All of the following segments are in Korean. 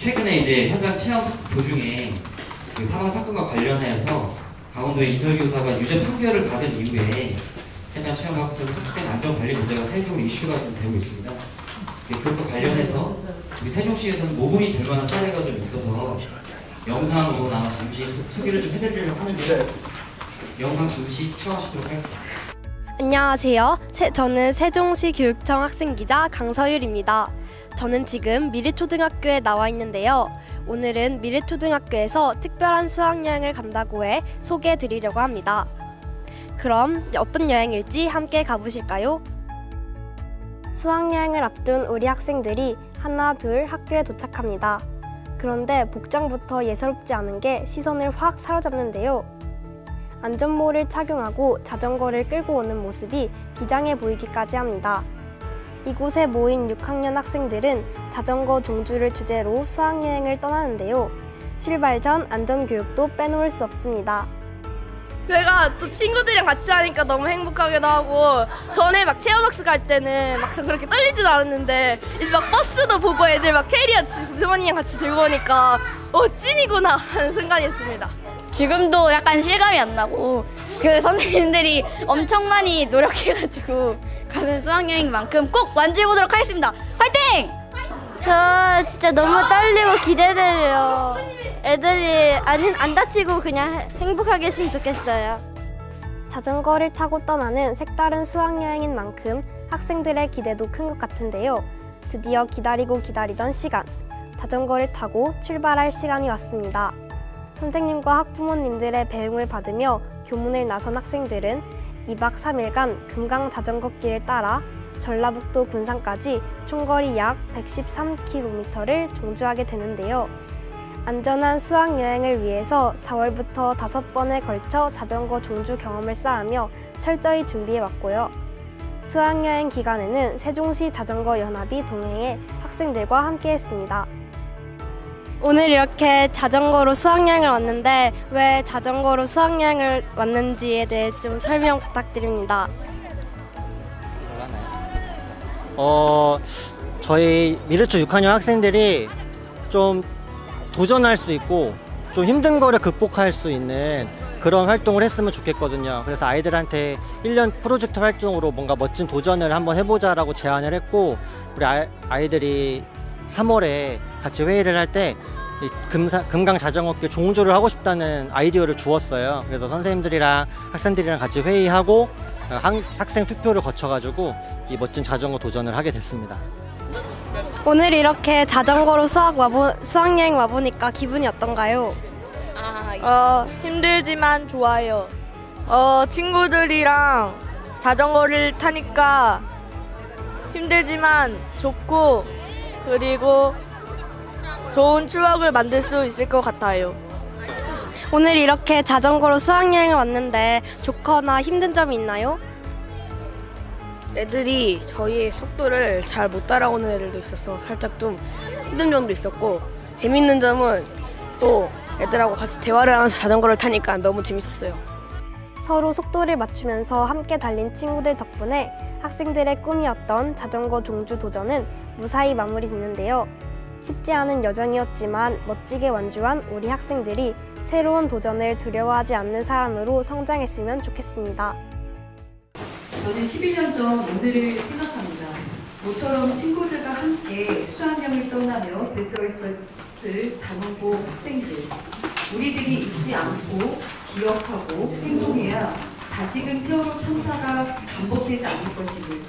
최근에 이제 현장 체험 학습 도중에 그 사망 사건과 관련하여서 강원도의 이설교사가 유죄 판결을 받은 이후에 현장 체험 학습 학생 안전 관리 문제가 사회적으로 이슈가 좀 되고 있습니다. 그것과 관련해서 우리 세종시에서는 모범이 될 만한 사례가 좀 있어서 영상으로나마 잠시 소개를 좀 해드리려고 하는데 영상 잠시 시청하시도록 하겠습니다. 안녕하세요. 저는 세종시 교육청 학생기자 강서율입니다. 저는 지금 미르초등학교에 나와 있는데요. 오늘은 미르초등학교에서 특별한 수학여행을 간다고 해 소개해드리려고 합니다. 그럼 어떤 여행일지 함께 가보실까요? 수학여행을 앞둔 우리 학생들이 하나 둘 학교에 도착합니다. 그런데 복장부터 예사롭지 않은 게 시선을 확 사로잡는데요. 안전모를 착용하고 자전거를 끌고 오는 모습이 비장해 보이기까지 합니다. 이곳에 모인 6학년 학생들은 자전거 종주를 주제로 수학여행을 떠나는데요. 출발 전 안전교육도 빼놓을 수 없습니다. 내가 또 친구들이랑 같이 하니까 너무 행복하기도 하고, 전에 막 체험학습 갈 때는 막상 그렇게 떨리지도 않았는데 이제 막 버스도 보고 애들 막 캐리어 부모님이랑 같이 들고 오니까 찐이구나 하는 순간이었습니다. 지금도 약간 실감이 안 나고, 그 선생님들이 엄청 많이 노력해가지고 가는 수학여행만큼 꼭 완주해보도록 하겠습니다. 화이팅! 저 진짜 너무 떨리고 기대돼요. 애들이 안 다치고 그냥 행복하게 했으면 좋겠어요. 자전거를 타고 떠나는 색다른 수학여행인 만큼 학생들의 기대도 큰 것 같은데요. 드디어 기다리고 기다리던 시간, 자전거를 타고 출발할 시간이 왔습니다. 선생님과 학부모님들의 배웅을 받으며 교문을 나선 학생들은 2박 3일간 금강 자전거길을 따라 전라북도 군산까지 총거리 약 113km를 종주하게 되는데요. 안전한 수학여행을 위해서 4월부터 5번에 걸쳐 자전거 종주 경험을 쌓으며 철저히 준비해왔고요. 수학여행 기간에는 세종시 자전거 연합이 동행해 학생들과 함께했습니다. 오늘 이렇게 자전거로 수학여행을 왔는데 왜 자전거로 수학여행을 왔는지에 대해 좀 설명 부탁드립니다. 저희 미르초 6학년 학생들이 좀 도전할 수 있고 좀 힘든 거를 극복할 수 있는 그런 활동을 했으면 좋겠거든요. 그래서 아이들한테 1년 프로젝트 활동으로 뭔가 멋진 도전을 한번 해보자라고 제안을 했고, 우리 아이들이 3월에 같이 회의를 할 때 금강 자전거길 종주를 하고 싶다는 아이디어를 주었어요. 그래서 선생님들이랑 학생들이랑 같이 회의하고 학생 투표를 거쳐가지고 이 멋진 자전거 도전을 하게 됐습니다. 오늘 이렇게 자전거로 수학여행 와보니까 기분이 어떤가요? 힘들지만 좋아요. 친구들이랑 자전거를 타니까 힘들지만 좋고, 그리고 좋은 추억을 만들 수 있을 것 같아요. 오늘 이렇게 자전거로 수학여행을 왔는데 좋거나 힘든 점이 있나요? 애들이 저희의 속도를 잘 못 따라오는 애들도 있어서 살짝 좀 힘든 점도 있었고, 재밌는 점은 또 애들하고 같이 대화를 하면서 자전거를 타니까 너무 재밌었어요. 서로 속도를 맞추면서 함께 달린 친구들 덕분에 학생들의 꿈이었던 자전거 종주 도전은 무사히 마무리됐는데요. 쉽지 않은 여정이었지만 멋지게 완주한 우리 학생들이 새로운 도전을 두려워하지 않는 사람으로 성장했으면 좋겠습니다. 저는 11년 전 오늘을 생각합니다. 모처럼 친구들과 함께 수학여행을 떠나며 들떠있었을 단원고 학생들. 우리들이 잊지 않고 기억하고 행동해야 다시금 세월호 참사가 반복되지 않을 것이니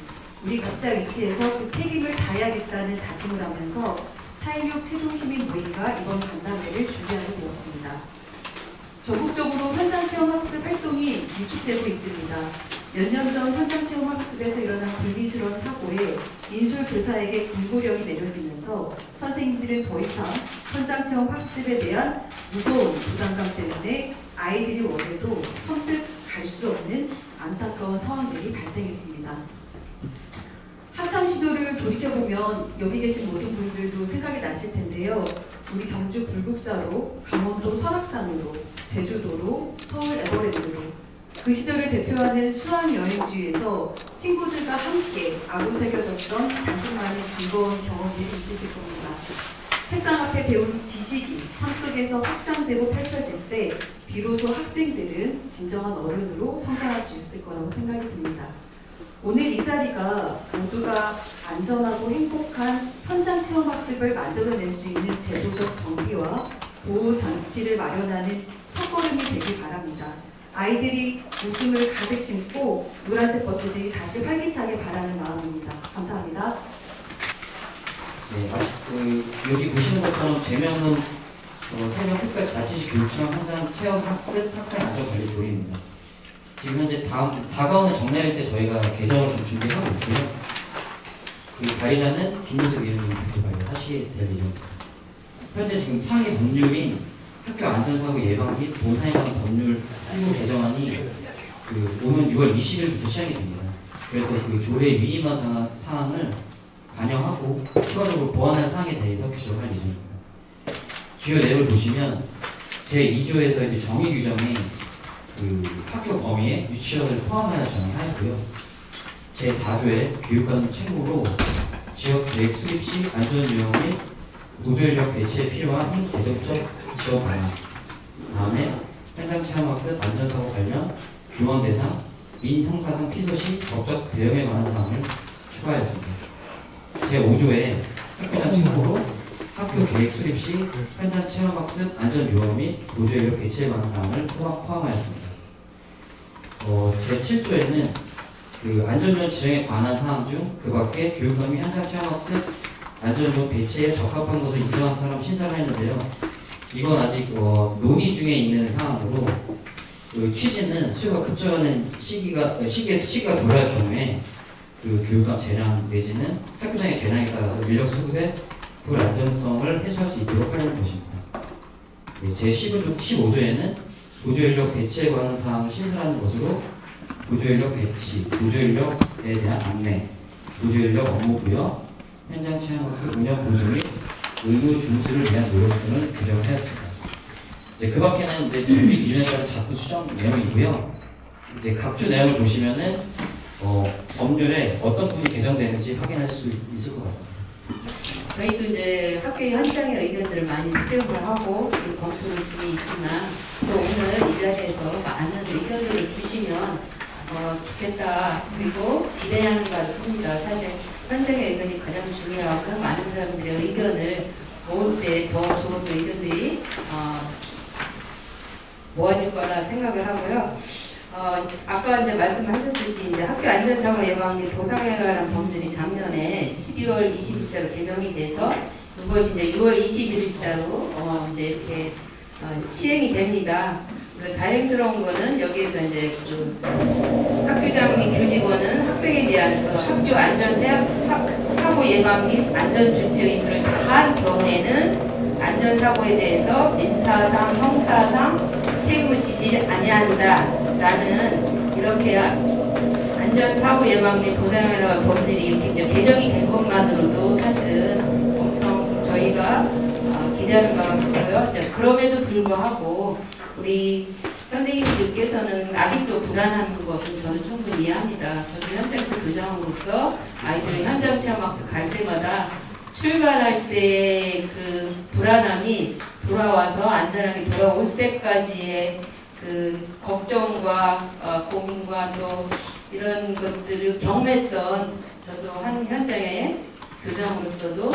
우리 각자 위치에서 그 책임을 다해야겠다는 다짐을 하면서 4.16 세종시민 모임과 이번 간담회를 준비하게 되었습니다. 전국적으로 현장체험학습 활동이 위축되고 있습니다. 몇 년 전 현장체험학습에서 일어난 불미스러운 사고에 인솔교사에게 경고령이 내려지면서 선생님들은 더 이상 현장체험학습에 대한 무거운 부담감 때문에 아이들이 원해도 선뜻 갈 수 없는 안타까운 상황들이 발생했습니다. 학창 시절을 돌이켜보면 여기 계신 모든 분들도 생각이 나실 텐데요. 우리 경주 불국사로, 강원도 설악산으로, 제주도로, 서울 에버랜드로 그 시절을 대표하는 수학여행지에서 친구들과 함께 아로새겨졌던 자신만의 즐거운 경험이 있으실 겁니다. 책상 앞에 배운 지식이 삶 속에서 확장되고 펼쳐질 때 비로소 학생들은 진정한 어른으로 성장할 수 있을 거라고 생각이 듭니다. 오늘 이 자리가 모두가 안전하고 행복한 현장 체험 학습을 만들어낼 수 있는 제도적 정비와 보호 장치를 마련하는 첫걸음이 되길 바랍니다. 아이들이 웃음을 가득 심고 노란색 버스들이 다시 활기차게 바라는 마음입니다. 감사합니다. 네, 여기 보시는 것처럼 제명은 세명특별자치시 교육청 현장 체험 학습 학생 안전관리조례입니다. 지금 현재 다가오는 정례일 때 저희가 개정을 좀 준비하고 있고요. 그 발의자는 김민석 의원님이 발의하시게 될 예정입니다. 현재 지금 상위 법률인 학교 안전사고 예방 및 보상에 관한 법률 일부 개정안이 오는 6월 20일부터 시작이 됩니다. 그래서 그 조례 미니만 사항을 반영하고 추가적으로 보완할 사항에 대해서 규정할 예정입니다. 주요 내용을 보시면 제2조에서 이제 정의 규정에 그 학교 범위에 유치원을 포함하여 정의하였고요. 제4조에 교육과정 책무로 지역 계획 수립 시 안전요원 및 보조인력 배치에 필요한 재정적 지원 방안, 다음에 현장 체험학습 안전사고 관련 교원 대상 민 형사상 피소 시 법적 대응에 관한 사항을 추가하였습니다. 제5조에 학교장 책무로 학교 계획 수립 시 현장 체험학습 안전요원 및 보조인력 배치에 관한 사항을 포함하였습니다. 제7조에는 그 안전요원 지정에 관한 사항 중 그 밖에 교육감 및 현장 체험학습 안전요원 배치에 적합한 것을 인정한 사람 신청을 했는데요. 이건 아직 논의 중에 있는 사항으로 그 취지는 수요가 급증하는 시기가 돌아갈 경우에 그 교육감 재량 내지는 학교장의 재량에 따라서 인력 수급의 불안전성을 해소할 수 있도록 하려는 것입니다. 네, 제15조에는 보조인력 배치에 관한 사항을 신설하는 것으로 보조인력 배치, 보조인력에 대한 안내, 보조인력 업무 부여, 현장 체험학습 운영 보조 및 의무 준수를 위한 노력 등을 규정을 하였습니다. 이제 그 밖에는 이제 준비 기준에 따른 자꾸 수정 내용이고요. 이제 각주 내용을 보시면은 법률에 어떤 부분이 개정되는지 확인할 수 있을 것 같습니다. 저희도 이제 학교의 현장의 의견들을 많이 수렴을 하고 지금 검토를 중에 있지만 또 오늘 이 자리에서 많은 의견들을 주시면 좋겠다. 그리고 기대하는 바를 봅니다. 사실 현장의 의견이 가장 중요하고 많은 사람들의 의견을 모을 때 더 좋은 의견들이 모아질 거라 생각을 하고요. 아까 이제 말씀하셨듯이 이제 학교 안전사고 예방 및 보상에 관한 법률이 작년에 12월 20일자로 개정이 돼서 그것이 이제 6월 21일자로 이제 이렇게 시행이 됩니다. 다행스러운 거는 여기에서 이제 그 학교장 및 교직원은 학생에 대한 그 학교 안전사고 예방 및 안전조치 의무를 다한 경우에는 안전사고에 대해서 민사상, 형사상 책임을 지지 아니한다. 라는 이렇게 안전사고 예방 및 보상에 관한 법률이 이렇게 개정이 된 것만으로도 사실은 엄청 저희가 기대하는 바가 크고요. 그럼에도 불구하고 우리 선생님들께서는 아직도 불안한 것은 저는 충분히 이해합니다. 저도 현장에서 교장으로서 아이들의 현장 체험학습 갈 때마다 출발할 때 그 불안함이 돌아와서 안전하게 돌아올 때까지의 그 걱정과 고민과 또 이런 것들을 경험했던 저도 한 현장의 교장으로서도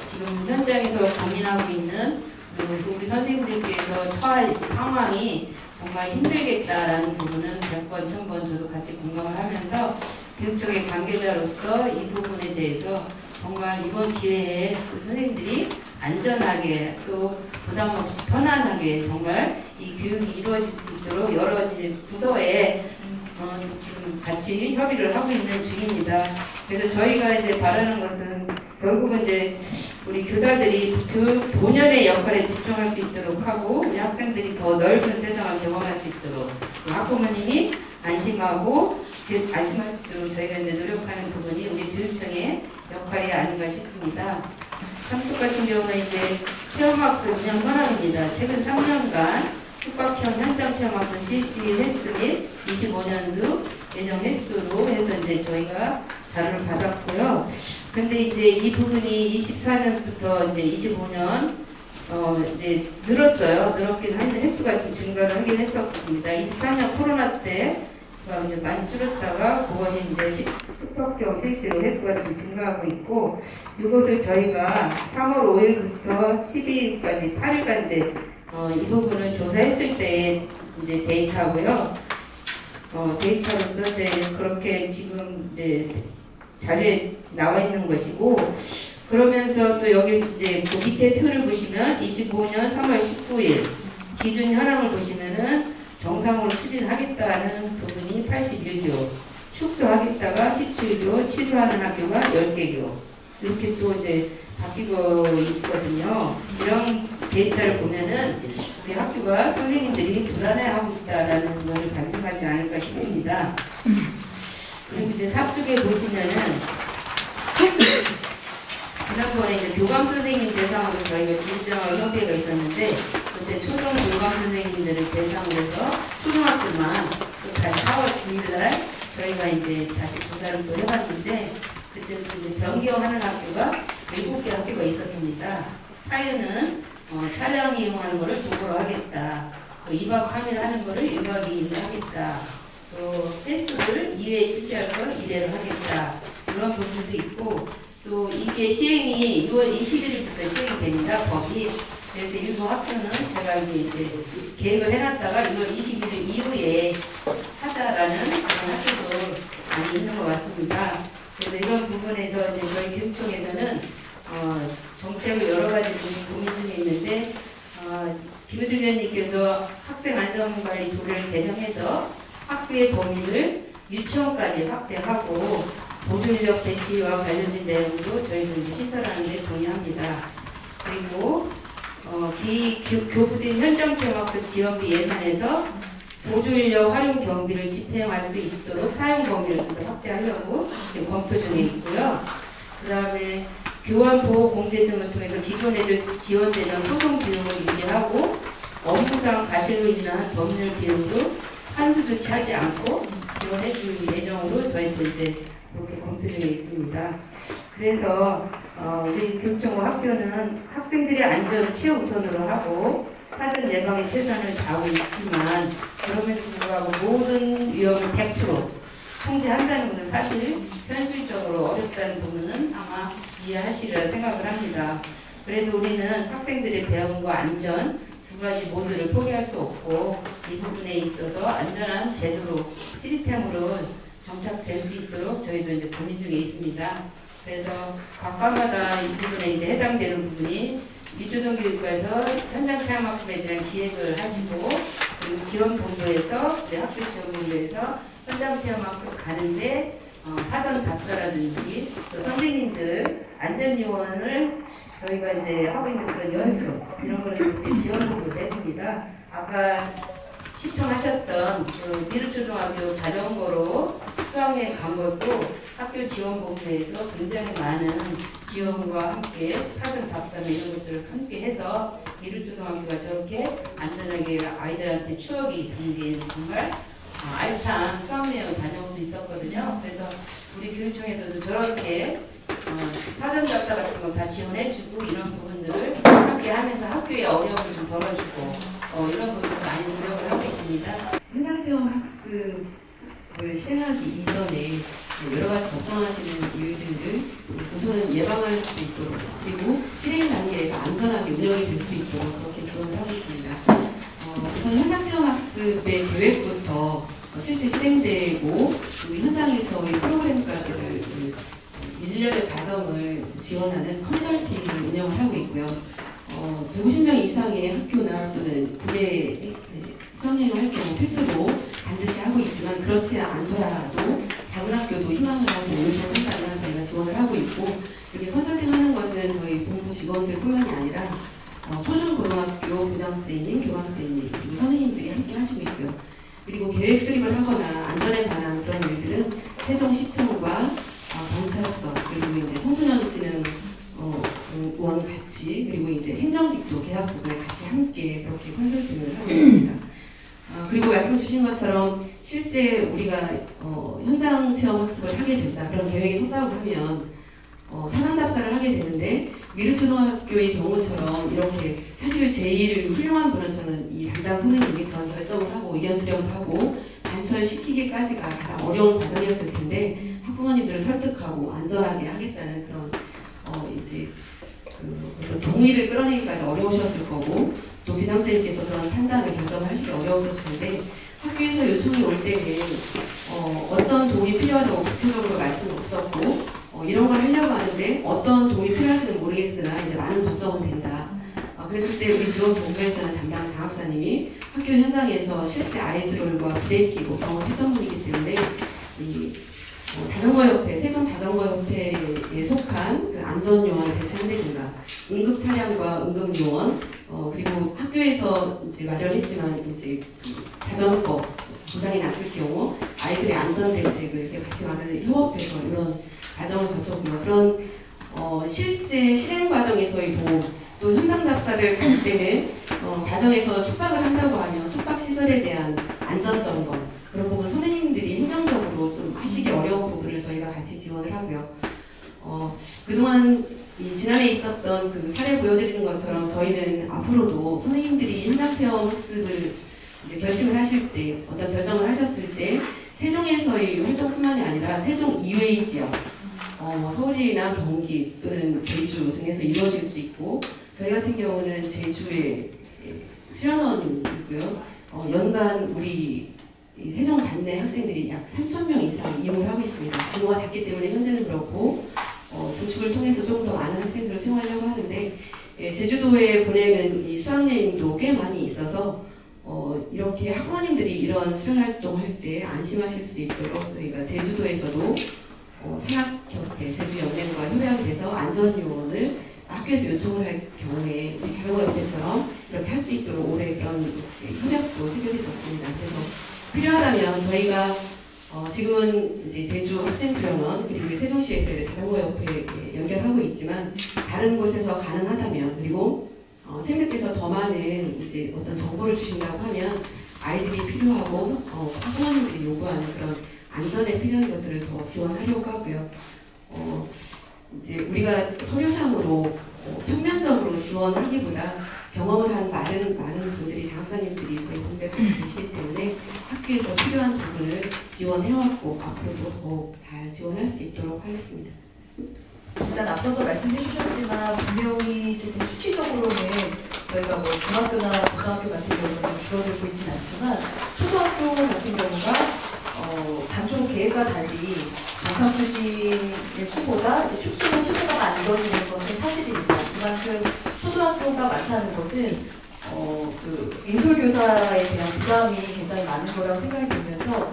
지금 현장에서 고민하고 있는 우리 선생님들께서 처할 상황이 정말 힘들겠다라는 부분은 100번, 1000번 저도 같이 공감을 하면서 교육청의 관계자로서 이 부분에 대해서 정말 이번 기회에 선생님들이 안전하게 또 부담 없이 편안하게 정말 이 교육이 이루어질 수 있도록 여러 부서에 지금 같이 협의를 하고 있는 중입니다. 그래서 저희가 이제 바라는 것은 결국은 이제 우리 교사들이 교육 본연의 역할에 집중할 수 있도록 하고 우리 학생들이 더 넓은 세상을 경험할 수 있도록 학부모님이 안심할 수 있도록 저희가 이제 노력하는 부분이 우리 교육청의 역할이 아닌가 싶습니다. 삼척 같은 경우는 이제 체험학습 운영 현황입니다. 최근 3년간 숙박형 현장 체험학습 실시 횟수 및 25년도 예정 횟수로 해서 이제 저희가 자료를 받았고요. 근데 이제 이 부분이 24년부터 이제 25년 이제 늘었어요. 늘었긴 한데 횟수가 좀 증가를 하긴 했었습니다. 24년 코로나 때가 이제 많이 줄었다가 그것이 이제 숙박경 실시로 횟수가 좀 증가하고 있고, 이것을 저희가 3월 5일부터 12일까지 8일간 이제 이 부분을 조사했을 때 이제 데이터고요. 데이터로서 이제 그렇게 지금 이제 자료에 나와 있는 것이고, 그러면서 또 여기 이제 그 밑에 표를 보시면 25년 3월 19일 기준 현황을 보시면은 정상으로 추진하겠다는 부분이 81교, 축소하겠다가 17교, 취소하는 학교가 10개교 이렇게 또 이제 바뀌고 있거든요. 이런 데이터를 보면은 우리 학교가 선생님들이 불안해하고 있다라는 것을 반증하지 않을까 싶습니다. 그리고 이제 삽쪽에 보시면은 지난번에 이제 교감 선생님 대상으로 저희가 지정할 협의가 있었는데, 그때 초등 교감 선생님들을 대상으로 해서 초등학교만 또 다시 4월 9일날 저희가 이제 다시 조사를 또 해봤는데, 그때 또 이제 변경하는 학교가 7개 학교가 있었습니다. 사유는 차량 이용하는 거를 도보로 하겠다. 2박 3일 하는 거를 1박 2일 하겠다. 또 테스트를 2회 실시할 걸 1회로 하겠다. 이런 부분도 있고, 또 이게 시행이 6월 21일부터 시행이 됩니다. 법이. 그래서 일부 학교는 제가 이제 계획을 해놨다가 6월 21일 이후에 하자라는 그런 학교도 많이 있는 것 같습니다. 그래서 이런 부분에서 이제 저희 교육청에서는 정책을 여러 가지 고민 중에 있는데, 김우중 위원님께서 학생 안전관리 조례를 개정해서 학교의 범위를 유치원까지 확대하고 보조인력 배치와 관련된 내용도 저희도 이제 신설하는 데 동의합니다. 그리고 교부된 현장체험학습 지원비 예산에서 보조인력 활용 경비를 집행할 수 있도록 사용 범위를 좀 더 확대하려고 지금 검토 중에 있고요. 그 다음에 교환보호 공제 등을 통해서 기존에 지원되는 소송 비용을 유지하고 업무상 과실로 인한 법률 비용도 한수 조치하지 않고 지원해 줄 예정으로 저희도 이제 그렇게 검토 중에 있습니다. 그래서 우리 교육청과 학교는 학생들의 안전을 최우선으로 하고 사전 예방에 최선을 다하고 있지만, 그럼에도 불구하고 모든 위험을 100% 통제한다는 것은 사실 현실적으로 어렵다는 부분은 아마 이해하시리라 생각을 합니다. 그래도 우리는 학생들의 배움과 안전 두 가지 모두를 포기할 수 없고, 이 부분에 있어서 안전한 제도로 시스템으로 정착될 수 있도록 저희도 이제 고민 중에 있습니다. 그래서 각과마다 이 부분에 이제 해당되는 부분이 유초등교육과에서 현장 체험학습에 대한 기획을 하시고, 그리고 지원본부에서 학교 지원본부에서 현장 체험학습 가는데 사전 답사라든지 또 선생님들 안전요원을 저희가 이제 하고 있는 그런 연수 이런 거를 지원본부에서 해줍니다. 아까 시청하셨던 그 미르초등학교 자전거로 수학여행 간 것도 학교 지원본부에서 굉장히 많은 지원과 함께 사전 답사나 이런 것들을 함께 해서 미르초등학교가 저렇게 안전하게 아이들한테 추억이 담긴 정말 알찬 수학여행을 다녀올 수 있었거든요. 그래서 우리 교육청에서도 저렇게 사전 답사 같은 거 다 지원해주고 이런 부분들을 함께 하면서 학교의 어려움을 좀 덜어주고 이런 부분도 많이 노력을 하고 있습니다. 현장체험 학습을 시행하기 이전에 여러 가지 걱정하시는 이유들을 우선은 예방할 수 있도록, 그리고 실행 단계에서 안전하게 운영이 될 수 있도록 그렇게 지원을 하고 있습니다. 우선 현장체험 학습의 계획부터 실제 실행되고 그리고 현장에서의 프로그램까지를 일련의 과정을 지원하는 컨설팅을 운영을 하고 있고요. 150명 이상의 학교나 또는 국외 수학여행을 할 경우 필수로 반드시 하고 있지만, 그렇지 않더라도 작은 학교도 희망을 하고 요청한다면 저희가 지원을 하고 있고, 이렇게 컨설팅하는 것은 저희 본부 직원들뿐만이 아니라 초중고등학교 교장선생님, 교감선생님, 그리고 선생님들이 함께 하시고 있고요. 그리고 계획 수립을 하거나 안전에 관한 그런 일들은 세종시청과 경찰서, 그리고 이제 청소년진흥원 같이, 그리고 이제 행정직도 계약부를 같이 함께 그렇게 컨설팅을 하고 있습니다. 그리고 말씀 주신 것처럼 실제 우리가 현장 체험 학습을 하게 된다, 그런 계획이 섰다고 하면 사상답사를 하게 되는데 미르초등학교의 경우처럼 이렇게 사실 제일 훌륭한 분은 저는 이 담당 선생님이 그런 결정을 하고 의견 수렴을 하고 반철시키기까지가 가장 어려운 과정이었을 텐데 학부모님들을 설득하고 안전하게 하겠다는 그런 이제 그 동의를 끌어내기까지 어려우셨을 거고 또 교장선생님께서 그런 판단을 결정을 하시기 어려웠을 텐데 학교에서 요청이 올 때는 어떤 도움이 필요하다고 구체적으로 말씀은 없었고 이런 걸 하려고 하는데 어떤 도움이 필요할지는 모르겠으나 이제 많은 걱정은 된다. 그랬을 때 우리 지원본부에서는 담당 장학사님이 학교 현장에서 실제 아이들과 부대끼고 경험했던 분이기 때문에 이 자전거협회, 세종자전거협회에 속한 그 안전요원을 배치한다든가 응급차량과 응급요원 그리고 학교에서 이제 마련했지만 이제 자전거 고장이 났을 경우 아이들의 안전대책을 이렇게 같이 마련해 협업해서 이런 과정을 거쳤고요. 그런 실제 실행 과정에서의 도움 또 현장 답사를 갈 때는 과정에서 숙박을 한다고 하면 숙박 시설에 대한 안전 점검 그런 부분 선생님들이 행정적으로 좀 하시기 어려운 부분을 저희가 같이 지원을 하고요. 그동안 지난해 있었던 그 사례 보여드리는 것처럼 저희는 앞으로도 선생님들이 현장 체험 학습을 이제 결심을 하실 때 어떤 결정을 하셨을 때 세종에서의 활동뿐만이 아니라 세종 이외의 지역 서울이나 경기 또는 제주 등에서 이루어질 수 있고 저희 같은 경우는 제주에 수련원이고요. 연간 우리 세종 관내 학생들이 약 3,000명 이상 이용을 하고 있습니다. 규모가 작기 때문에 현재는 그렇고 증축을 통해서 좀 더 많은 학생들을 수용하려고 하는데 제주도에 보내는 이 수학여행도 꽤 많이 있어서 이렇게 학부모님들이 이런 수련활동 할 때 안심하실 수 있도록 저희가 제주도에서도 산악협회, 제주연맹과 협약을 해서 안전요원을 학교에서 요청을 할 경우에 우리 자전거협회처럼 이렇게 할 수 있도록 올해 그런 협약도 체결해졌습니다. 그래서 필요하다면 저희가 지금은 이제 제주 학생수련원 그리고 세종시에서 자전거협회에 연결하고 있지만 다른 곳에서 가능하다면 그리고 선생님께서 더 많은 이제 어떤 정보를 주신다고 하면 아이들이 필요하고 학부모님들이 요구하는 그런 안전에 필요한 것들을 더 지원하려고 하고요. 이제 우리가 서류상으로 평면적으로 지원하기보다 경험을 한 많은 분들이 장학사님들이 저희 본부에 계시기 때문에 학교에서 필요한 부분을 지원해왔고 앞으로도 더 잘 지원할 수 있도록 하겠습니다. 일단 앞서서 말씀해 주셨지만 분명히 조금 수치적으로는 저희가 뭐 중학교나 고등학교 같은 경우는 줄어들고 있지는 않지만 초등학교 같은 경우가 당초 계획과 달리 정상 추진의 수보다 축소나 최소화가 안 이루어지는 것은 사실입니다. 그만큼 초등학교가 많다는 것은 그 인솔교사에 대한 부담이 굉장히 많은 거라고 생각이 들면서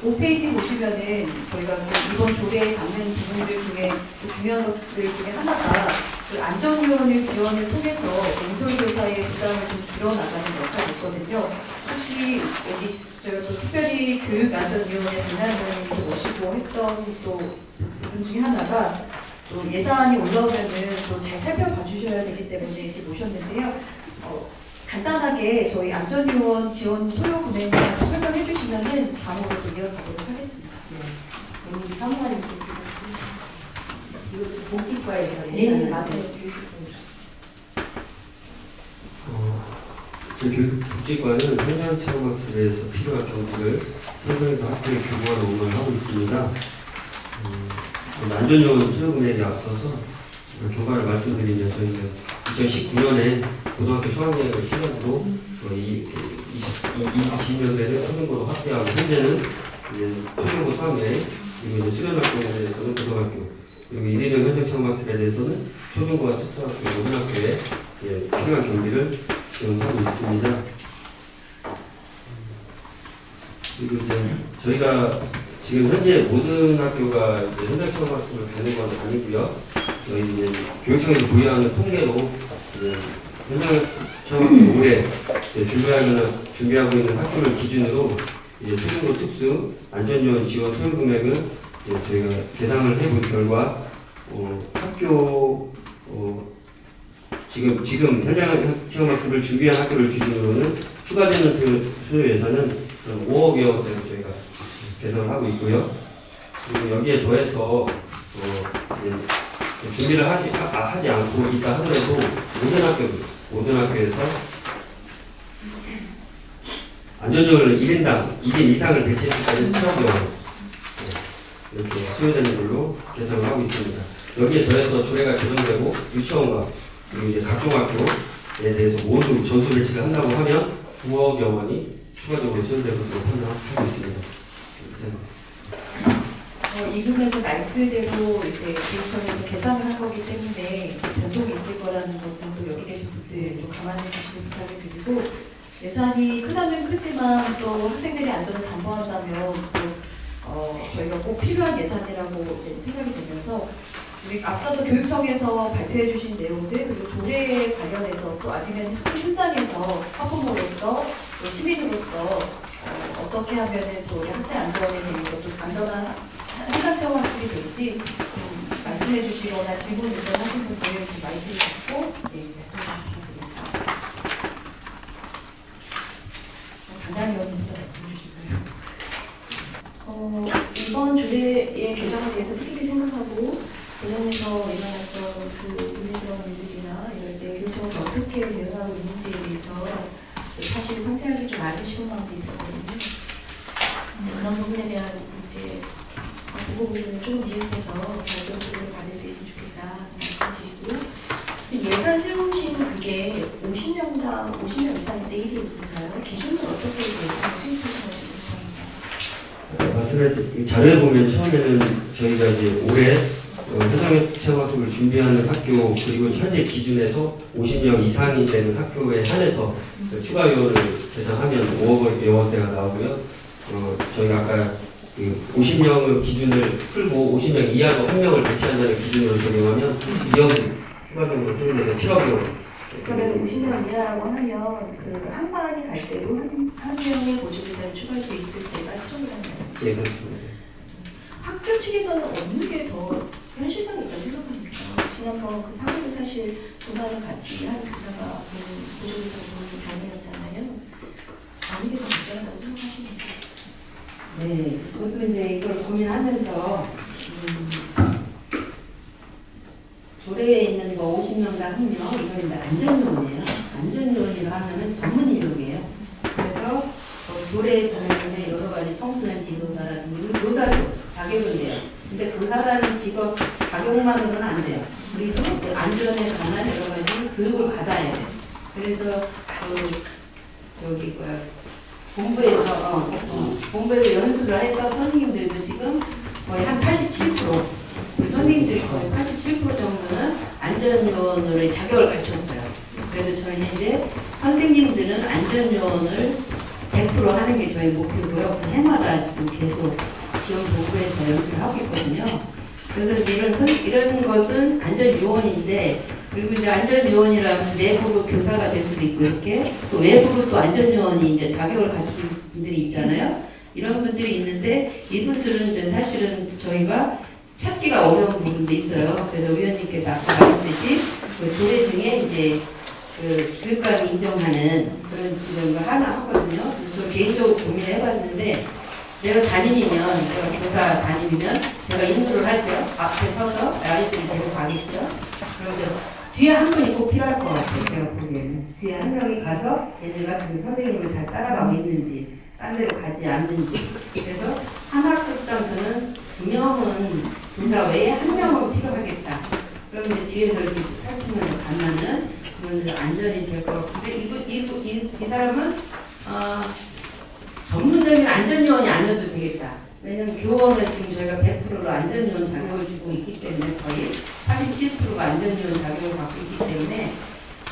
5페이지 보시면은 저희가 이번 조례에 담는 부분들 중에 중요한 것들 중에 하나가 그 안전요원을 지원을 통해서 인솔교사의 부담을 좀 줄여나가는 역할이 있거든요. 혹시 여기 저희가 또 특별히 교육안전위원회 담당자님을 모시고 했던 또 부분 중에 하나가 또 예산이 올라오면은 또 잘 살펴봐 주셔야 되기 때문에 이렇게 모셨는데요. 간단하게 저희 안전요원 지원 소요 금액을 설명해 주시면은 다음으로 또 이어가도록 하겠습니다. 네. 우리 사무관님께서 이것도 복지과에서 네, 맞아요. 저희 교육복지과는 현장 체험학습에서 필요한 경비를 현장에서 학교에 교부하는 업무를 하고 있습니다. 안전요원 소요 금액에 앞서서 결과를 말씀드리면 저희는 2019년에 고등학교 수학여행을 시작으로 20년대는 초중고로 확대하고 현재는 초중고 수학여행 그리고 이제 수련활동에 대해서는 고등학교 그리고 1인용 현장 체험학습에 대해서는 초중고와 특수학교 모든 학교에 필요한 경비를 지원하고 있습니다. 그리고 이제 저희가 지금 현재 모든 학교가 이제 현장 체험학습을 가는 건 아니고요. 저희 이제 교육청에서 보유하는 통계로 현장 체험학습 올해 준비하고 있는 학교를 기준으로 이제 초중고 특수 안전요원 지원 소요 금액을 이제 저희가 계산을 해본 결과 학교 지금 현장 체험학습을 준비한 학교를 기준으로는 추가되는 소요 예산은 5억여 원대로 저희가 계산을 하고 있고요. 그리고 여기에 더해서 이제 준비를 하지 않고 있다 하더라도 모든 학교에서 안전요원을 1인당 2인 이상을 배치할 수 있는 체험요원 이렇게 수요되는 걸로 계산을 하고 있습니다. 여기에 더해서 조례가 개정되고 유치원과 그리고 이제 각종 학교에 대해서 모두 전수 배치를 한다고 하면 9억 여원이 추가적으로 수요될 것으로 판단하고 있습니다. 이 금액은 말 그대로 이제 교육청에서 계산을 한 거기 때문에 변동이 있을 거라는 것은 또 여기 계신 분들 좀 감안해 주시길 부탁을 드리고, 예산이 크다면 크지만 또 학생들의 안전을 담보한다면 또 저희가 꼭 필요한 예산이라고 이제 생각이 되면서 우리 앞서서 교육청에서 발표해 주신 내용들 그리고 조례에 관련해서 또 아니면 현장에서 학부모로서 또 시민으로서 어떻게 하면은 또 우리 학생 안전에 대해서 또 안전한 현장 체험 학습이 될지 말씀해 주시거나 질문 의견하신 분들 마이크를 잡고 말씀해 주시면 되겠습니다. 강단 의원님부터 말씀해 주실까요? 이번 조례의 개정에 대해서 특히 생각하고 개정에서 일어났던 그 문제스러운 일들이나 이럴 때 교육청에서 어떻게 대응하고 있는지에 대해서 사실 상세하게 좀 알고 싶은 마음도 있었거든요. 그런 부분에 대한 이제 그 부분을 조금 미흡해서 발표를 받을 수 있으면 좋겠다 말씀드리고요. 예산 세우신 그게 50명당 50명 이상인데 1인인가요? 기준은 어떻게 예산을 수입하는 건지 궁금합니다. 말씀해서 자료에 보면 처음에는 저희가 이제 올해 현장 체험학습을 준비하는 학교 그리고 현재 기준에서 50명 이상이 되는 학교에 한해서 추가 요원을 계산하면 5억 여원대가 나오고요. 저희가 아까 그 50명의 기준을 풀고 50명 이하로 1명을 배치한다는 기준으로 적용하면 2억 추가적으로 줄여서 7억 원. 그러면 50명 이하라고 하면 그 한 반이 갈 때도 한 명의 보조교사를 추가할 수 있을 때가 7억이라는 말씀이죠? 네, 그렇습니다. 학교 측에서는 어느 게 더 현실성이 있다고 생각합니까? 지난번 그 사고도 사실 두 반을 같이 한 교사가 보조교사로 보는 경우였잖아요. 어느 게 더 문제라고 생각하시는지? 네, 저도 이제 이걸 고민하면서 조례에 있는 거 50명당 1명, 이건 이제 안전요원이에요. 안전요원이라 하면은 전문 인력이에요. 그래서 조례에 보면 여러 가지 청소년 지도사라든지 교사도 자격은 돼요. 근데 교사라는 직업 자격만으로는 안 돼요. 그리고 안전에 관한 여러 가지 교육을 받아야 돼요. 그래서 본부에서 연수를 해서 선생님들도 지금 거의 한 87%, 우리 선생님들이 거의 87% 정도는 안전요원으로의 자격을 갖췄어요. 그래서 저희는 이제 선생님들은 안전요원을 100% 하는 게 저희 목표고요. 그래서 해마다 지금 계속 지원 본부에서 연수를 하고 있거든요. 그래서 이런 것은 안전요원인데, 그리고 이제 안전요원이라면 내부로 교사가 될 수도 있고, 이렇게 또 외부로 또 안전요원이 이제 자격을 가진 분들이 있잖아요. 이런 분들이 있는데, 이분들은 이제 사실은 저희가 찾기가 어려운 부분도 있어요. 그래서 의원님께서 아까 말했듯이 그 조례 중에 이제 그 교육감이 인정하는 그런 걸 하나 하거든요. 그래서 저 개인적으로 고민을 해봤는데, 내가 교사 담임이면 제가 인도를 하죠. 앞에 서서 아이들이 데리고 가겠죠. 그런데 뒤에 한 분이 꼭 필요할 것 같아요. 제가 보기에는. 뒤에 한 명이 가서 얘네가 그 선생님을 잘 따라가고 있는지, 딴 데로 가지 않는지. 그래서 한 학급당 저는 2명은 교사 외에 1명은 필요하겠다. 그러면 뒤에서 이렇게 살피면서 가면은 그런 안전이 될 것 같은데, 이 사람은 전문적인 안전요원이 아니어도 되겠다. 왜냐면 교원은 지금 저희가 100%로 안전요원 자격을 주고 있기 때문에 거의 87%가 안전요원 자격을 갖고 있기 때문에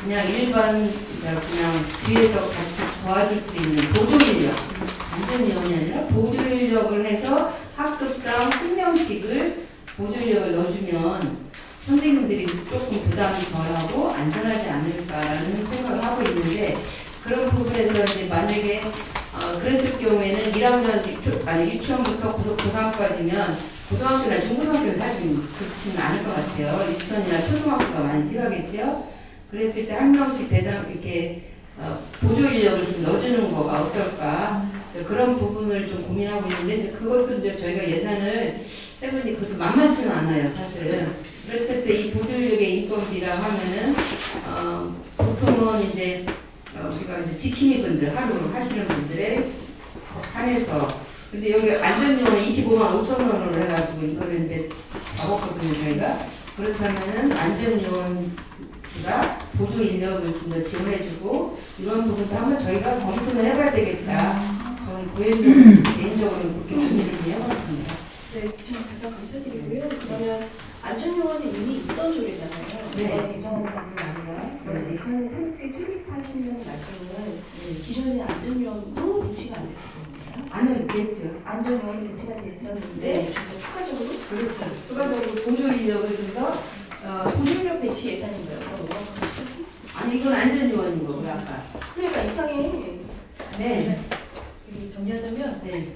그냥 일반 그냥 뒤에서 같이 도와줄 수 있는 보조인력, 안전요원이 아니라 보조인력을 해서 학급당 1명씩을 보조인력을 넣어주면 선생님들이 조금 부담이 덜하고 안전하지 않을까라는 생각을 하고 있는데, 그런 부분에서 이제 만약에 그랬을 경우에는 1학년 유치원부터 고3까지면 고등학교나 중고등학교 사실 그렇지는 않을 것 같아요. 유치원이나 초등학교가 많이 필요하겠죠. 그랬을 때 한 명씩 대당 이렇게 보조 인력을 좀 넣어주는 거가 어떨까, 그런 부분을 좀 고민하고 있는데, 이제 그것도 이제 저희가 예산을 해보니 그것도 만만치는 않아요, 사실은. 그럴 때 이 보조인력의 인건비라 하면은 보통은 이제 우리가 이제 지킴이 분들 하루 하시는 분들에 한해서 근데 여기 안전요원 25만 5천 원으로 해가지고 이거를 이제 잡았거든요, 저희가. 그렇다면은 안전요원가 보조 인력을 좀 더 지원해주고 이런 부분도 한번 저희가 검토를 해봐야 되겠다. 저는 개인적으로 그렇게 고민을 해봤습니다. 네, 좀 답변 감사드리고요. 그러면 안전요원은 이미 있던 조례잖아요. 네. 개정하는 부분이 아니라 그럼 예산을 새롭게 수립하시는 말씀은 기존의 안전요원도 배치가 안 됐었거든요. 아니요, 됐죠. 안전요원이 배치가 됐었는데 네. 좀 더 추가적으로? 그렇죠. 추가적으로 보조 인력을 좀 더 보조 인력 배치 예산인가요? 그럼 5억 배치? 아니 이건 안전요원인 거고요, 아까. 그러니까 이상해. 네. 정리하자면 이제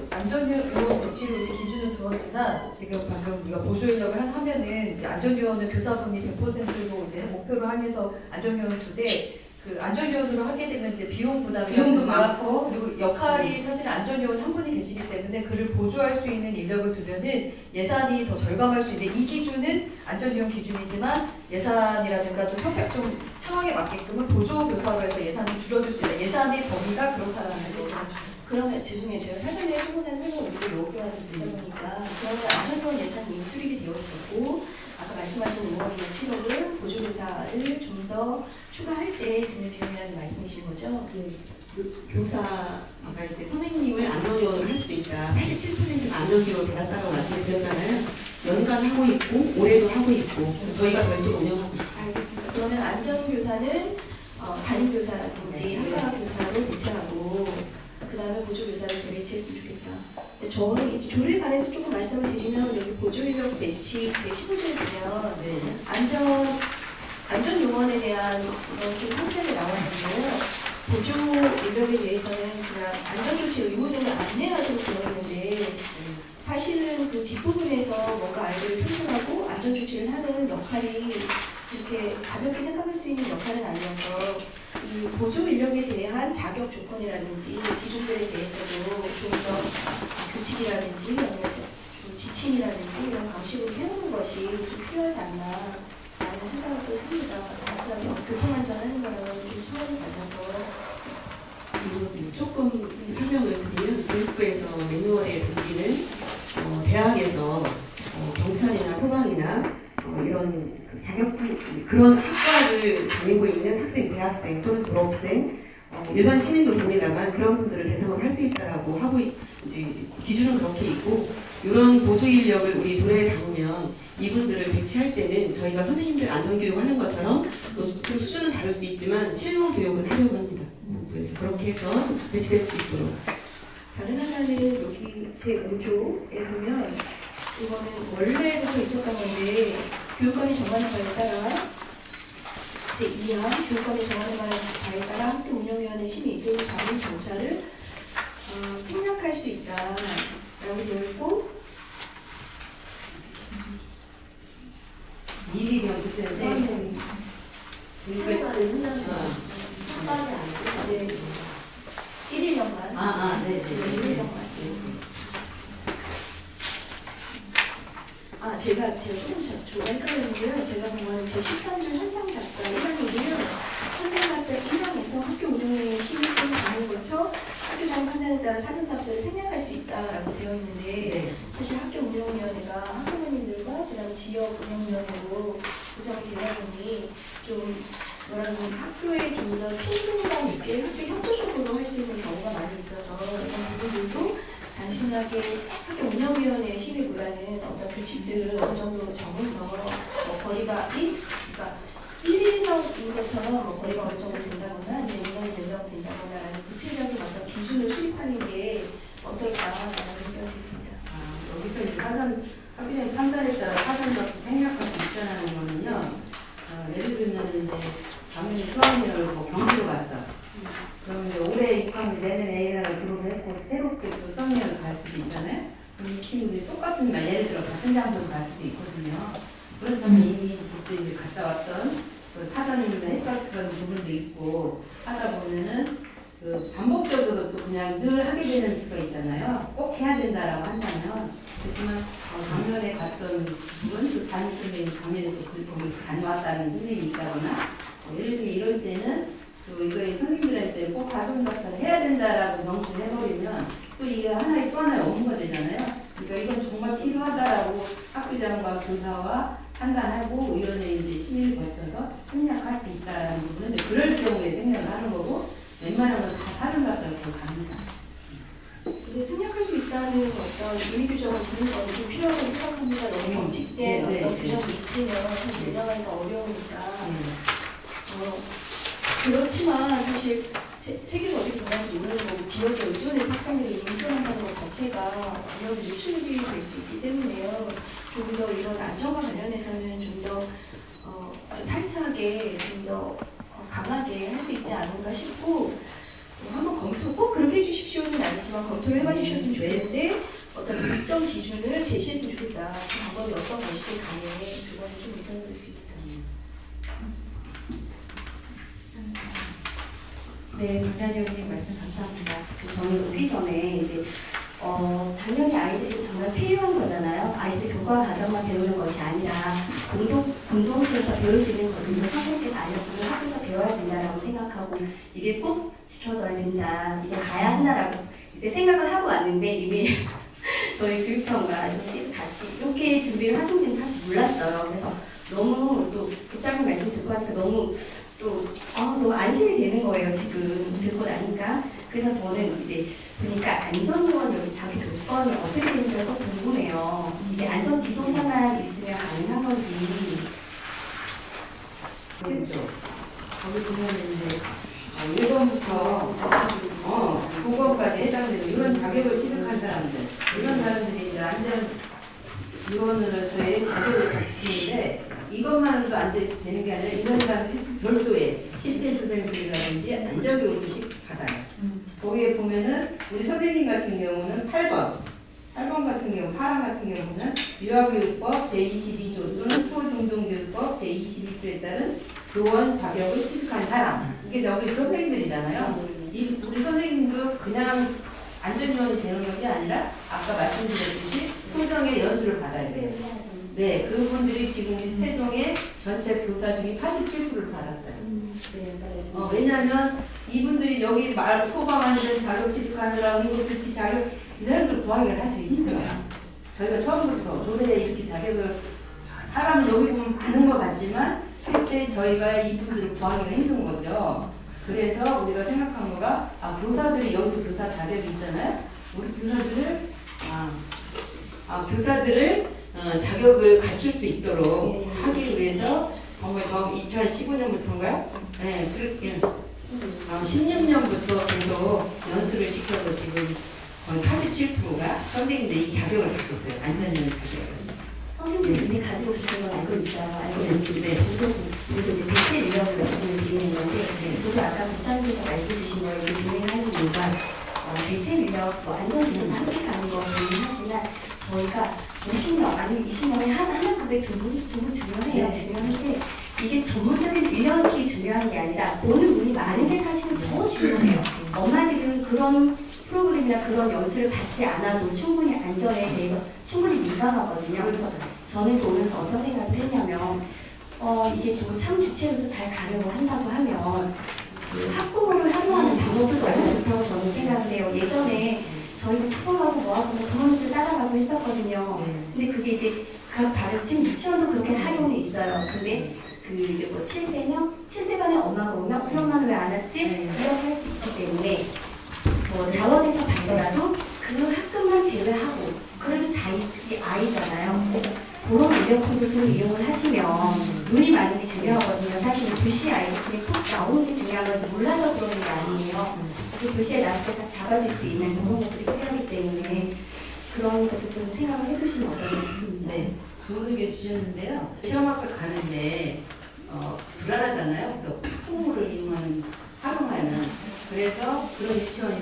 안전요원 배치로 이제 기준을 두었으나 지금 방금 우리가 보조 인력을 하면은 이제 안전요원은 교사분이 100%로 이제 목표로 하면서 안전요원 2대 그 안전요원으로 하게 되면 이제 비용도 많고 그리고 역할이 사실 안전요원 한 분이 계시기 때문에 그를 보조할 수 있는 인력을 두면은 예산이 더 절감할 수 있는데 이 기준은 안전요원 기준이지만 예산이라든가 좀 상황에 맞게끔은 보조 교사로 해서 예산이 줄어들 수 있다. 예산의 범위가 그렇다는 것이죠. 그러면 죄송해요. 제가 사전에 충분한 설명을 드리고 여기 와서 듣다 보니까 그러면 안전요원 예산이 이미 수립이 되어 있었고 아까 말씀하신 5억이나 7억을 보조교사를 좀 더 추가할 때 드는 비용이라는 말씀이신 거죠? 네. 교사가 이제 선생님을 안전요원을 할 수도 있다. 87%가 안전교원 받았다고 말씀드렸잖아요. 연간 하고 있고 올해도 하고 있고 저희가 별도로 운영하고 있어요. 알겠습니다. 그러면 안전교사는 담임교사라든지 학과학 교사로 배치하고 그 다음에 보조교사를 재배치했으면 좋겠다. 저는 이제 조례에 관해서 조금 말씀을 드리면 여기 보조인력 배치 제15조에 보면 안전요원에 대한 그런 좀 상세하게 나와 있는데요. 보조 인력에 대해서는 그냥 안전조치 의무 등을 안내하도록 되어 있는데 사실은 그 뒷부분에서 뭔가 아이들을 편성하고 안전조치를 하는 역할이 그렇게 가볍게 생각할 수 있는 역할은 아니어서 이 보조 인력에 대한 자격 조건이라든지 기준들에 대해서도 좀 더 규칙이라든지 아니면 좀 지침이라든지 이런 방식으로 해놓는 것이 좀 필요하지 않나 라는 생각을 또 합니다. 단순하게 교통안전하는 거랑은 좀 차원이 달라서 조금 설명을 드리면 교육부에서 매뉴얼에 담기는 대학에서 경찰이나 소방이나 이런 자격증 그런 학과를 다니고 있는 학생, 대학생 또는 졸업생 일반 시민도 됩니다만 그런 분들을 대상으로 할 수 있다라고 하고 이제 기준은 그렇게 있고 이런 보조 인력을 우리 조례에 담으면 이분들을 배치할 때는 저희가 선생님들 안전교육 하는 것처럼 좀 수준은 다를 수 있지만 실무 교육은 하려고 합니다. 그래서 그렇게 해서 배치될 수 있도록. 다른 하나는 여기 제5조에 보면 이거는 원래부터 있었던 건데 교육관이 정하는 바에 따라 제2항 교육관이 정하는 바에 따라 학교 운영위원회 심의 이끌고 자문 절차를 생략할 수 있다라고 되어 있고 미리 그냥 그때는 교육관은 상관이 아니고 1인력만 네. 1인력만 제가 조금 헷갈렸는데요. 제가 본 거는 제13조 현장 답사 1항이고요. 현장 답사 1항에서 학교 운영위원회 심의 또는 자문 거쳐 학교 자문 판단에 따라 사전 답사를 생략할 수 있다라고 되어 있는데 사실 학교 운영위원회가 학부모님들과 그다음 지역 운영위원회로 구성이 되다 보니 좀 학교에 좀 더 친근감 있게 학교 협조적으로 할 수 있는 경우가 많이 있어서 이런 부분들도 단순하게 학교 운영위원회의 심의보다는 어떤 규칙들을 어느 정도 정해서 거리가 그러니까 1인력인 것처럼 거리가 어느 정도 된다거나 아니면 인원이 된다고 된다거나 구체적인 어떤 기준을 수립하는 게 어떨까라는 생각이 듭니다. 여기서 이제 학교의 판단에 따라 사전답사 생략할 수 있다는 거는요. 예를 들면 이제 작년에 수학여행을 경기로 갔어. 그럼 이제 올해 입학을 내년에 A라고 졸업을 했고 새롭게 또 수학여행을 갈 수도 있잖아요. 그럼 이 친구들이 똑같은 날 예를 들어 같은 장소로 갈 수도 있거든요. 그렇다면 이미 그때 이제 갔다 왔던 그 사전을 했던 부분도 있고 하다 보면은 그 반복적으로 또 그냥 늘 하게 되는 수가 있잖아요. 꼭 해야 된다라고 한다면 그렇지만 작년에 갔던 분, 또 담임 선생님 작년에 거기 다녀왔다는 선생님이 있다거나 예를 들면 이럴 때는 또 이거에 선생님들한테 꼭 가슴박사를 해야 된다라고 명시해버리면 또 이게 하나의 또 하나의 업무가 되잖아요. 그러니까 이건 정말 필요하다라고 학교장과 교사와 판단하고 의원회 이제 심의를 거쳐서 생략할 수 있다라는 부분은 그럴 경우에 생략을 하는 거고 웬만하면 다 사슴박사를 갑니다. 근데 생략할 수 있다는 어떤 윤리 규정을 두는 건 좀 필요하다고 생각합니다. 너무 법칙된 어떤 규정이 있으면 사실 운영하기가 어려우니까. 그렇지만 사실 세계가 어떻게 변할지 모르는 거고 기업에 의존해서 학생들을 인수한다는 것 자체가 기업의 유출이 될 수 있기 때문에요. 좀 더 이런 안전과 관련해서는 좀 더 좀 타이트하게 좀 더 강하게 할 수 있지 않을까 싶고 한번 검토 꼭 그렇게 해주십시오는 아니지만 검토를 해봐 주셨으면 좋겠는데 어떤 일정 기준을 제시했으면 좋겠다. 그 방법이 어떤 것이든 간에 그거는 좀 의견을 드립니다. 네, 문란 의원님 말씀 감사합니다. 저는 오기 전에 이제 당연히 아이들이 정말 필요한 거잖아요. 아이들 교과 과정만 배우는 것이 아니라 공동체에서 배울 수 있는 것들도 선생님께서 알려주는 학교에서 배워야 된다라고 생각하고 이게 꼭 지켜져야 된다, 이게 가야 한다라고 이제 생각을 하고 왔는데 이미 저희 교육청과 시스 같이 이렇게 준비를 하신지는 사실 몰랐어요. 그래서 너무 또 국장님 말씀 듣고 하니까 너무 안심이 되는 거예요. 지금 듣고 나니까. 그래서 저는 이제 보니까 안전요원 여기 자기 조건이 어떻게 되는지가 좀 궁금해요. 이게 안전 지도서만 있으면 가능한 건지. 그렇죠. 거기 보면은 이제 1번부터 9번까지 해당되는 이런 자격을 취득한 사람들, 이런 사람들이 이제 안전 요원으로서의 자격을 갖추는데 이것만으로도 안 되는 게 아니라 이런 사람들이 별도의 실태수생들이라든지 안전교육도 받아요. 거기에 보면은 우리 선생님 같은 경우는 8번 같은 경우, 파랑 같은 경우는 유아교육법 제22조 또는 초중등교육법 제22조에 따른 교원 자격을 취득한 사람. 이게 우리 선생님들이잖아요. 우리 선생님도 그냥 안전요원이 되는 것이 아니라 아까 말씀드렸듯이 소정의 연수를 받아야 돼요. 네, 그분들이 지금 세종의 전체 교사 중에 87%를 받았어요. 왜냐하면 이분들이 여기 소방안전 자격 취득하느라 응급조치 자격 이 사람들 구하기가 사실 힘들어요. 저희가 처음부터 조례에 이렇게 자격을 사람은 여기 보면 많은 것 같지만 실제 저희가 이분들을 구하기가 힘든 거죠. 그래서 우리가 생각한 거가 교사들이 여기 교사 자격이 있잖아요. 우리 교사들을 자격을 갖출 수 있도록 하기 위해서 정말 2015년부터인가요? 네, 그렇게 16년부터 계속 연수를 시켜서 지금 거의 87%가 선생님들이 이 자격을 갖고 있어요. 안전요원 자격을. 선생님들이 이미 가지고 계신 건 알고 있어요. 알고 있는데 그래서 이제 대체 인력을 말씀을 드리는 건데 저도 아까 국장님께서 말씀 주신 거에 동의하는 이유가 대체 인력, 안전지도서 함께 가는 건 동의하지만 저희가 50명 아니면 20명에 하나 그게 두 분 중요해요. 중요한데 이게 전문적인 인력이 중요한 게 아니라 보는 분이 많은 게 사실은 더 중요해요. 엄마들은 그런 프로그램이나 그런 연수를 받지 않아도 충분히 안전에 대해서 충분히 민감하거든요. 그래서 저는 보면서 어떤 생각을 했냐면 이게 또 상주체로서 잘 가려고 한다고 하면 그 학부모를 활용하는 방법도 너무 좋다고 저는 생각을 해요. 예전에 저희가 수업하고 뭐하고 부모님들 따라가고 했었거든요. 근데 그게 이제 각 다른 지금 유치원도 그렇게 하고는 있어요. 근데 그 이제 뭐 7세 반에 엄마가 오면 우리 엄마는 왜 안 왔지? 이렇게 할 수 있기 때문에 뭐 자원에서 받더라도 그 학급만 제외하고 그래도 자기 아이잖아요. 그래서 그런 인력풀도 좀 이용을 하시면 눈이 많은 게 중요하거든요. 사실 불시 아이들이 푹 나오는 게 중요한 거지 몰라서 그러는 게 아니에요. 그 불시에 나왔을 때 딱 잡아줄 수 있는 그런 것들이 필요하기 때문에 그런 것도 좀 생각을 해주시면 어떨까 싶습니다. 네, 좋은 의견 주셨는데요. 체험학습 가는데 불안하잖아요. 그래서 학부모를 활용하는 그래서 그런 유치원이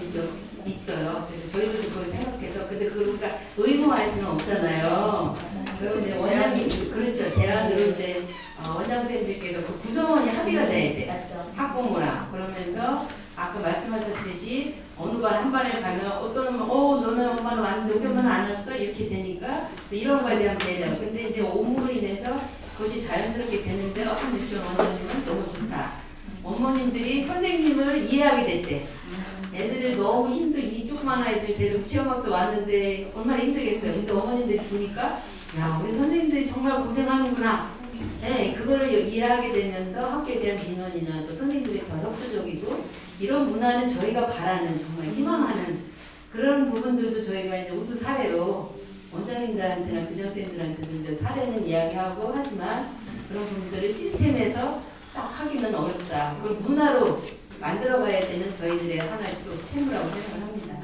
있어요. 그래서 저희도 그걸 생각해서 근데 그걸 우리가 의무화할 수는 없잖아요. 그런데 원장님 그렇죠. 대안으로 이제 원장 선생님들께서 그 구성원이 합의가 돼야 돼. 학부모랑 그러면서 아까 말씀하셨듯이 어느 반 한 반에 가면 어떤 엄마 저는 엄마는 왔는데 우리 엄마는 안 왔어 이렇게 되니까 이런 거에 대한 배려. 근데 이제 오므로 인해서 그것이 자연스럽게 되는데 어떤 유치원 원장님은 너무 좋다. 어머님들이 선생님을 이해하게 됐대. 애들을 너무 이 조그만 아이들 데리고 체험학습 왔는데 얼마나 힘들겠어요. 근데 어머님들이 보니까 야 우리 선생님들이 정말 고생하는구나. 네, 그거를 이해하게 되면서 학교에 대한 민원이나 또 선생님들이 더 협조적이고 이런 문화는 저희가 바라는 정말 희망하는 그런 부분들도 저희가 이제 우수 사례로 원장님들한테나 교장선생님들한테도 이제 사례는 이야기하고 하지만 그런 부분들을 시스템에서 딱 하기는 어렵다. 그걸 문화로 만들어가야 되는 저희들의 하나의 또 책무라고 생각합니다.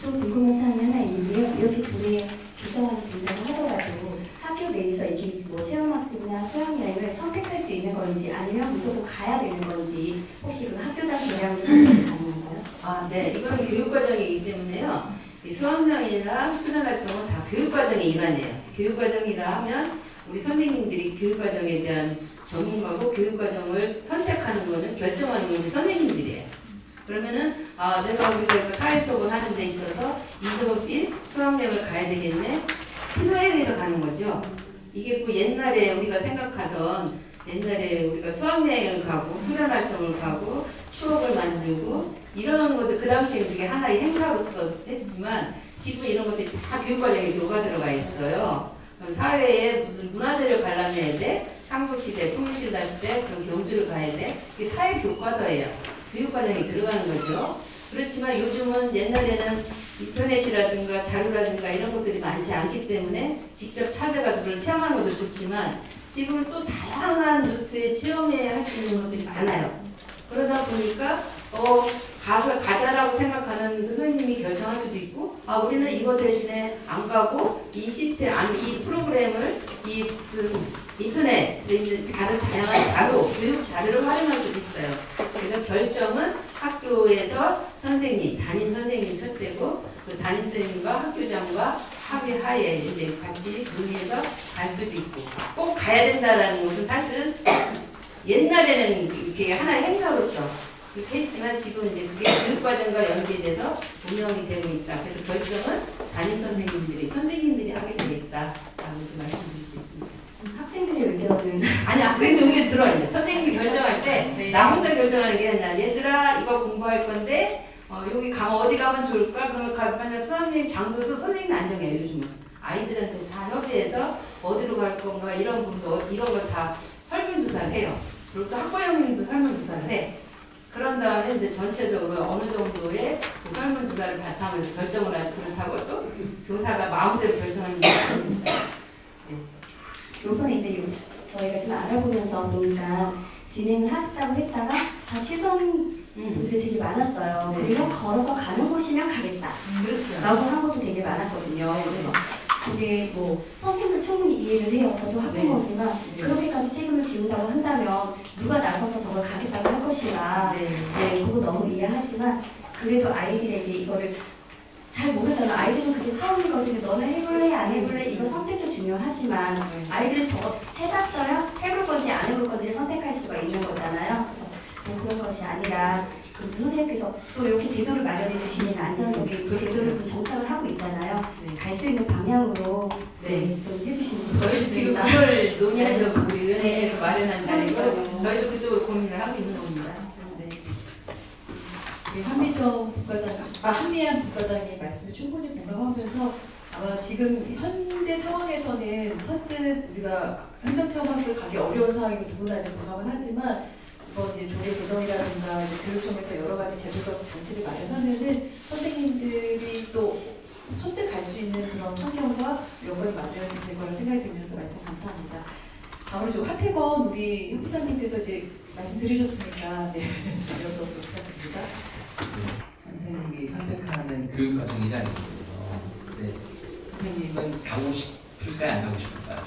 또 궁금한 사항이 하나 있는데요. 이렇게 조례 개정안이 된다고 하더라도 학교 내에서 이렇게 뭐 체험학습이나 수학여행을 선택할 수 있는 건지 아니면 무조건 가야 되는 건지 혹시 그 학교장 계량이 선택이 가능한가요? 아, 네. 이거는 교육과정이기 때문에요. 이 수학여행이나 수련활동은 다 교육과정의 일환이에요. 교육과정이라 하면 우리 선생님들이 교육과정에 대한 전문가고 교육과정을 선택하는 거는 결정하는 건 우리 선생님들이에요. 그러면은 내가 우리가 사회 수업을 하는 데 있어서 이 수업인 수학여행을 가야 되겠네. 필요에 대해서 가는 거죠. 이게 그 옛날에 우리가 생각하던 옛날에 우리가 수학여행을 가고 수련활동을 가고 추억을 만들고 이런 것도 그 당시에 그게 하나의 행사로서 했지만 지금 이런 것들이 다 교육과정에 녹아 들어가 있어요. 사회에 무슨 문화재를 관람해야 돼. 삼국시대, 통일신라 시대 그런 경주를 가야 돼. 이게 사회교과서예요. 교육과정에 들어가는 거죠. 그렇지만 요즘은 옛날에는 인터넷이라든가 자료라든가 이런 것들이 많지 않기 때문에 직접 찾아가서 그걸 체험하는 것도 좋지만 지금은 또 다양한 루트에 체험해야 할 수 있는 것들이 많아요. 그러다 보니까 가서 가자라고 생각하는 선생님이 결정할 수도 있고 우리는 이거 대신에 안 가고 이 시스템, 이 프로그램을 인터넷, 다른 다양한 자료, 교육 자료를 활용할 수도 있어요. 그래서 결정은 학교에서 선생님, 담임 선생님 첫째고 그 담임 선생님과 학교장과 합의하에 이제 같이 논의해서 갈 수도 있고 꼭 가야 된다라는 것은 사실은 옛날에는 이렇게 하나의 행사로서 그렇게 했지만 지금 이제 그게 교육과정과 연계돼서 운영이 되고 있다. 그래서 결정은 담임 선생님들이 하게 되겠다라고 말씀드릴 수 있습니다. 학생들의 의견은? 아니 학생들 의견 들어요. 선생님이 결정할 때 나 혼자 결정하는 게 아니라 얘들아 이거 공부할 건데 여기 가면 어디 가면 좋을까? 그러면 만약 수학여행 장소도 선생님이 안 정해요. 요즘은 아이들한테 다 협의해서 어디로 갈 건가 이런 부분도 이런 걸 다 설문조사를 해요. 그리고 또 학부형님도 설문조사를 해. 그런 다음에 이제 전체적으로 어느 정도의 그 설문조사를 바탕으로 해서 결정을 하지 그렇다고 또 교사가 마음대로 결정하는 게 아닙니다. 요번에 이제 저희가 좀 알아보면서 보니까 진행을 하겠다고 했다가 다 취소한 분들이 되게 많았어요. 그리고 걸어서 가는 곳이면 가겠다. 그렇죠. 라고 한 것도 되게 많았거든요. 그래서 그게 뭐 선생님도 충분히 이해를 해요. 저도 학부모지만 그렇게까지 책임을 지운다고 한다면 누가 나서서 저걸 가겠다고 할 것인가. 그거 너무 이해하지만 그래도 아이들에게 이거를 잘 모르잖아. 아이들은 그게 처음이거든요. 너는 해볼래 안 해볼래 이거 선택도 중요하지만 아이들은 저거 해봤어요? 해볼 건지 안 해볼 건지를 선택할 수가 있는 거잖아요. 그래서 전 그런 것이 아니라 선생님께서 또 이렇게 제도를 마련해 주시는 안전적인 그 제도를 좀 정착을 하고 있잖아요. 갈 수 있는 방향으로 좀 해주시면 저희 지금 그걸 논의하려고 우리 은행에서 마련한 자리고 저희도 그쪽으로 고민을 하고 있는 겁니다. 한미정 국과장, 한미안 국과장의 말씀을 충분히 공감하면서 아마 지금 현재 상황에서는 선뜻 우리가 행정체험학습 가기 어려운 상황이고 누구나 이제 공감을 하지만 이번 이제 조례 개정이라든가 이제 교육청에서 여러 가지 제도적 장치를 마련하면은 선생님들이 또 선뜻 갈 수 있는 그런 환경과 여건이 마련될 거라 생각이 들면서 말씀 감사합니다. 다음으로 좀 하태건 우리 협의사님께서 이제 말씀드리셨으니까 이어서 또 부탁드립니다. 선생님이 선택하는 교육과정이라는 네, 선생님은 가고 싶을까요? 안 가고 싶을까요?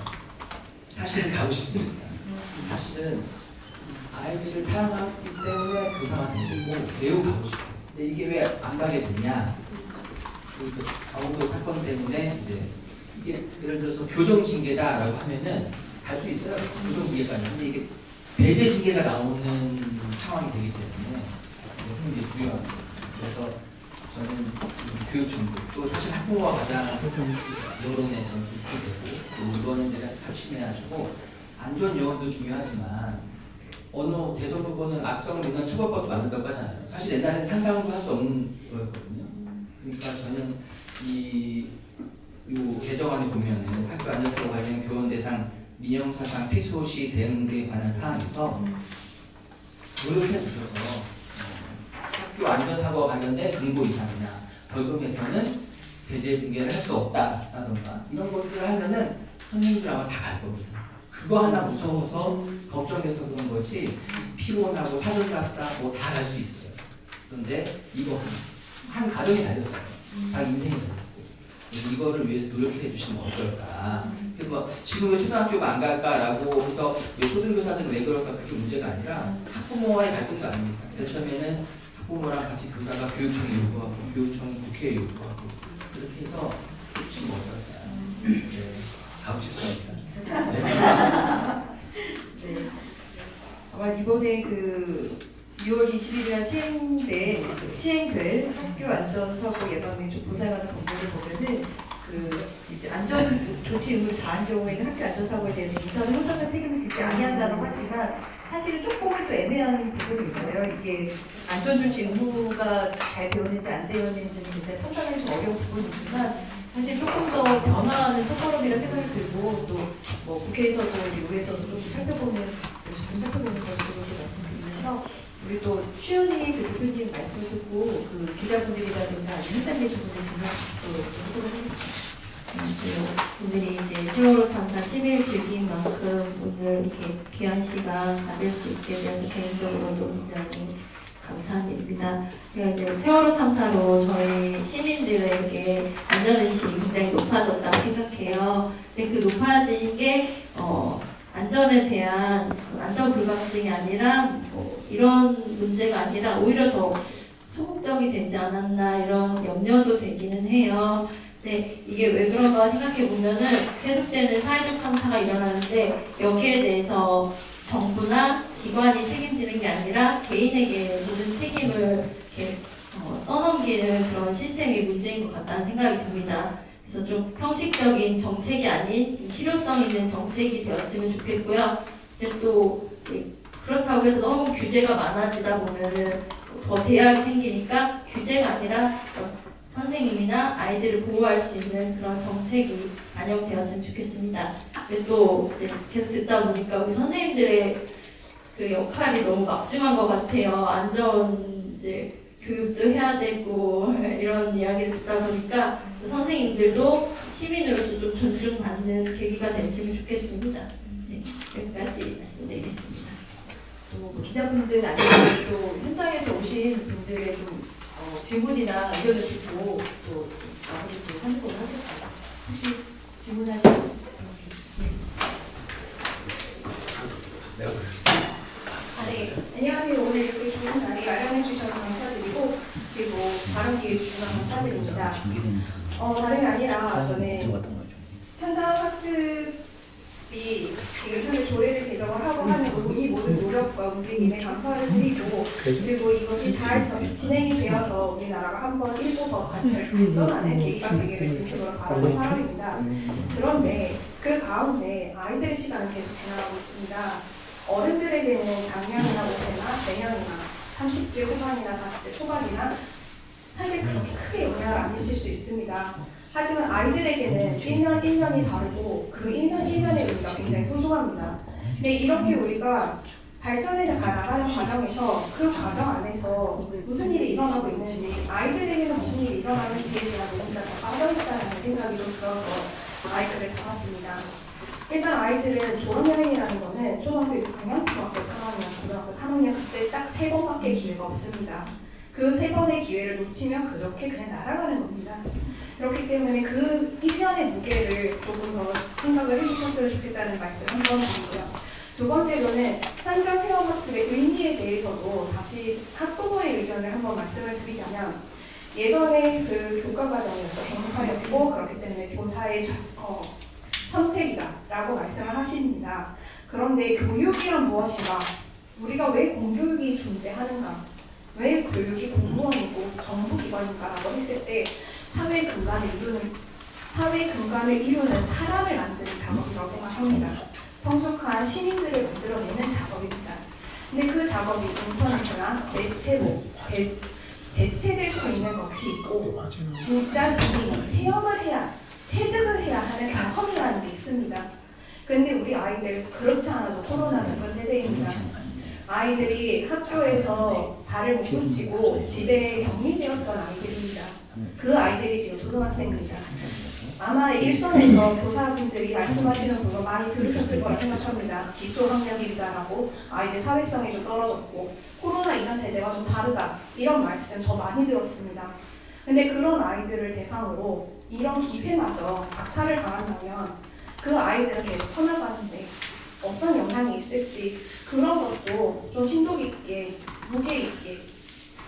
사실은 가고 싶습니다. 사실은 아이들을 사랑하기 때문에 교사가 되고 매우 가고 싶어요. 근데 이게 왜 안 가게 됐냐? 그 강원도 사건 때문에 이제 이게 예를 들어서 교정징계다라고 하면은 갈 수 있어요. 교정징계까지. 근데 이게 배제징계가 나오는 상황이 되기 때문에 중요합니다. 그래서 저는 교육 정보, 또 사실 학부모가 가장 여론에서 있게 되고 또 의원들이 합심해 가지고 안전 요원도 중요하지만 어느 대선 후보는 악성 민원 처벌법도 만든다고 하잖아요. 사실 옛날에는 상상도 할 수 없는 거였거든요. 그러니까 저는 요 개정안에 보면은 학교 안전사고 관련 교원 대상 민영사상 피소시 대응 등에 관한 사항에서 노력해 주셔서 학교 안전사고와 관련된 등보 이상이나 벌금에서는 배제 징계를 할 수 없다라던가 이런 것들을 하면은 선생님들 아마 다 갈 겁니다. 그거 하나 무서워서 걱정해서 그런 거지 피곤하고 사전답사 뭐 다 갈 수 있어요. 그런데 이거 한 가정이 달렸잖아요. 자기 인생이 달렸고 이거를 위해서 노력해 주시면 어떨까. 그리고 지금 왜 초등학교가 안 갈까라고 해서 왜 초등교사들은 왜 그럴까 그게 문제가 아니라 학부모와의 갈등도 아닙니까. 제일 처음에는 학부모랑 같이 교사가 교육청에 요구하고 교육청이 국회에 요구하고 그렇게 해서 해주시면 어떨까. 네, 가고 싶습니다. 네. 정말 이번에 그 6월 20일이나 시행될 학교 안전사고 예방 및 보상하는 법률을 보면은 그 이제 안전 조치 의무를 다한 경우에는 학교 안전사고에 대해서 인사는 형사상 책임을 지지 아니한다고 하지만 사실은 조금은 또 애매한 부분이 있어요. 이게 안전조치 의무가 잘 되었는지 안 되었는지는 굉장히 판단하기 좀 어려운 부분이지만 사실 조금 더 변화하는 첫걸음이라 생각이 들고 또 뭐 국회에서도 의회에서도 좀 살펴보는 것으로 말씀드리면서 우리 또 추현희 그 대표님 말씀을 듣고 그 기자분들이라든가 현장 계신 분들 질문 또 하도록 하겠습니다. 오늘이 이제 세월호 참사 10일 주기인 만큼 오늘 이렇게 귀한 시간 가질 수 있게 되어서 개인적으로도 굉장히 감사한 일입니다. 제가 이제 세월호 참사로 저희 시민들에게 안전의식이 굉장히 높아졌다고 생각해요. 근데 그 높아진 게 안전에 대한 안전 불감증이 아니라 뭐 이런 문제가 아니라 오히려 더 소극적이 되지 않았나 이런 염려도 되기는 해요. 근데 이게 왜 그런가 생각해 보면은 계속되는 사회적 참사가 일어나는데 여기에 대해서 정부나 기관이 책임지는 게 아니라 개인에게 모든 책임을 이렇게 떠넘기는 그런 시스템이 문제인 것 같다는 생각이 듭니다. 그래서 좀 형식적인 정책이 아닌 실효성 있는 정책이 되었으면 좋겠고요. 근데 또 그렇다고 해서 너무 규제가 많아지다 보면은 더 제약이 생기니까 규제가 아니라 선생님이나 아이들을 보호할 수 있는 그런 정책이 반영되었으면 좋겠습니다. 근데 또 이제 계속 듣다 보니까 우리 선생님들의 그 역할이 너무 막중한 것 같아요. 안전 이제 교육도 해야 되고 이런 이야기를 듣다 보니까 선생님들도 시민으로서 좀 존중받는 계기가 됐으면 좋겠습니다. 네, 여기까지 말씀드리겠습니다. 또 기자분들 아니면 또 현장에서 오신 분들의 좀 질문이나 의견을 듣고 또 마무리 또 하는 걸로 하겠습니다. 혹시 질문하실 분 계십니까? 네, 안녕하세요. 오늘 이렇게 좋은 자리 마련해 주셔서 감사드리고 그리고 발언 기회 주셔서 감사드립니다. 다름이 아니라 저는 현장 학습이 지금 현재 조례를 개정을 하고 하는 이 모든 노력과 움직임에 감사를 드리고 그리고 이것이 잘 진행이 되어서 우리나라가 한번 일보 더 발전하는 계기가 되기를 진심으로 바라는 사람입니다. 그런데 그 가운데 아이들의 시간은 계속 지나가고 있습니다. 어른들에게는 작년이나 올해나 내년이나 30대 후반이나 40대 초반이나 사실 그렇게 크게 영향을 안 미칠 수 있습니다. 하지만 아이들에게는 1년 1년이 다르고 그 1년 1년의 의미가 굉장히 소중합니다. 근데 이렇게 우리가 발전해 나가는 과정에서 그 과정 안에서 무슨 일이 일어나고 있는지 아이들에게는 무슨 일이 일어나는지에 대한 논의가 잘 빠져있다는 생각이 좀 들어서 마이크를 잡았습니다. 일단 아이들은 졸업여행이라는 거는 초등학교 6학년, 중학교 3학년, 고등학교 3학년 그때 딱 3번밖에 기회가 없습니다. 그 3번의 기회를 놓치면 그렇게 그냥 날아가는 겁니다. 그렇기 때문에 그 1년의 무게를 조금 더 생각을 해주셨으면 좋겠다는 말씀 한 번 드리고요. 두 번째로는 현장 체험학습의 의미에 대해서도 다시 학부모의 의견을 한번 말씀을 드리자면 예전에 그 교과과정이었던 행사였고 그렇기 때문에 교사의 선택이다라고 말씀을 하십니다. 그런데 교육이란 무엇인가? 우리가 왜 공교육이 존재하는가? 왜 교육이 공무원이고 정부기관인가라고 했을 때 사회 근간을 이루는 사람을 만드는 작업이라고 생각합니다. 성숙한 시민들을 만들어내는 작업입니다. 근데 그 작업이 인터넷이나 매체로 대체될 수 있는 것이 있고 진짜 우리 체험을 해야, 체득을 해야 하는 경험이라는 게 있습니다. 그런데 우리 아이들 그렇지 않아도 코로나는 그 세대입니다. 아이들이 학교에서 발을 못 붙이고 집에 격리되었던 아이들입니다. 그 아이들이 지금 초등학생입니다. 아마 일선에서 교사분들이 말씀하시는 부분 많이 들으셨을 거라 생각합니다. 기초학력이다라고 아이들 사회성이 좀 떨어졌고 코로나 이전 세대와 좀 다르다 이런 말씀 저 많이 들었습니다. 근데 그런 아이들을 대상으로 이런 기회마저 박탈을 당한다면 그 아이들을 계속 커나가는데 어떤 영향이 있을지 그런 것도 좀 심도 깊게 무게 있게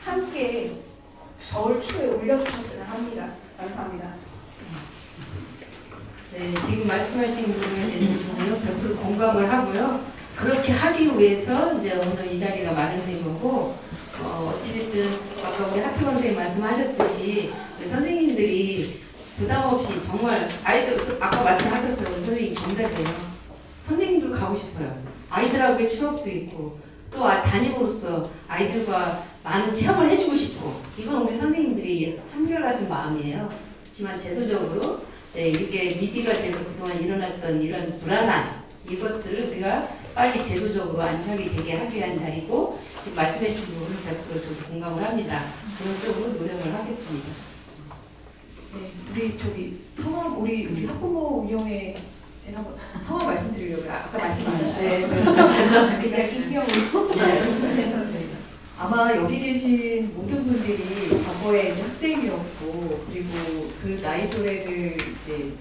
함께 저울추에 올려주셨으면 합니다. 감사합니다. 네, 지금 말씀하신 부분에 대해서는요 100% 공감을 하고요. 그렇게 하기 위해서 이제 오늘 이 자리가 마련된 거고 어찌됐든 아까 우리 학교 선생님 말씀하셨듯이 우리 선생님들이 부담 없이 정말 아이들 아까 말씀하셨어요. 우리 선생님 정답이에요. 선생님도 가고 싶어요. 아이들하고의 추억도 있고 또 담임으로서 아이들과 많은 체험을 해주고 싶고 이건 우리 선생님들이 한결같은 마음이에요. 그렇지만 제도적으로 이렇게 미디가 돼서 그동안 일어났던 이런 불안한 이것들을 우리가 빨리 제도적으로 안착이 되게 하기 위한 날이고 지금 말씀해 주신 부분은 100% 저도 공감을 합니다. 그런 쪽으로 노력을 하겠습니다. 네, 우리 성함 우리 학부모 운영회 제가 한번 성함 말씀드리려고요. 아까 말씀하셨는데 그냥 익명으로 괜찮습니다. 아마 여기 계신 모든 분들이 과거에 이제 학생이었고 그리고 그 나이 또래를 이제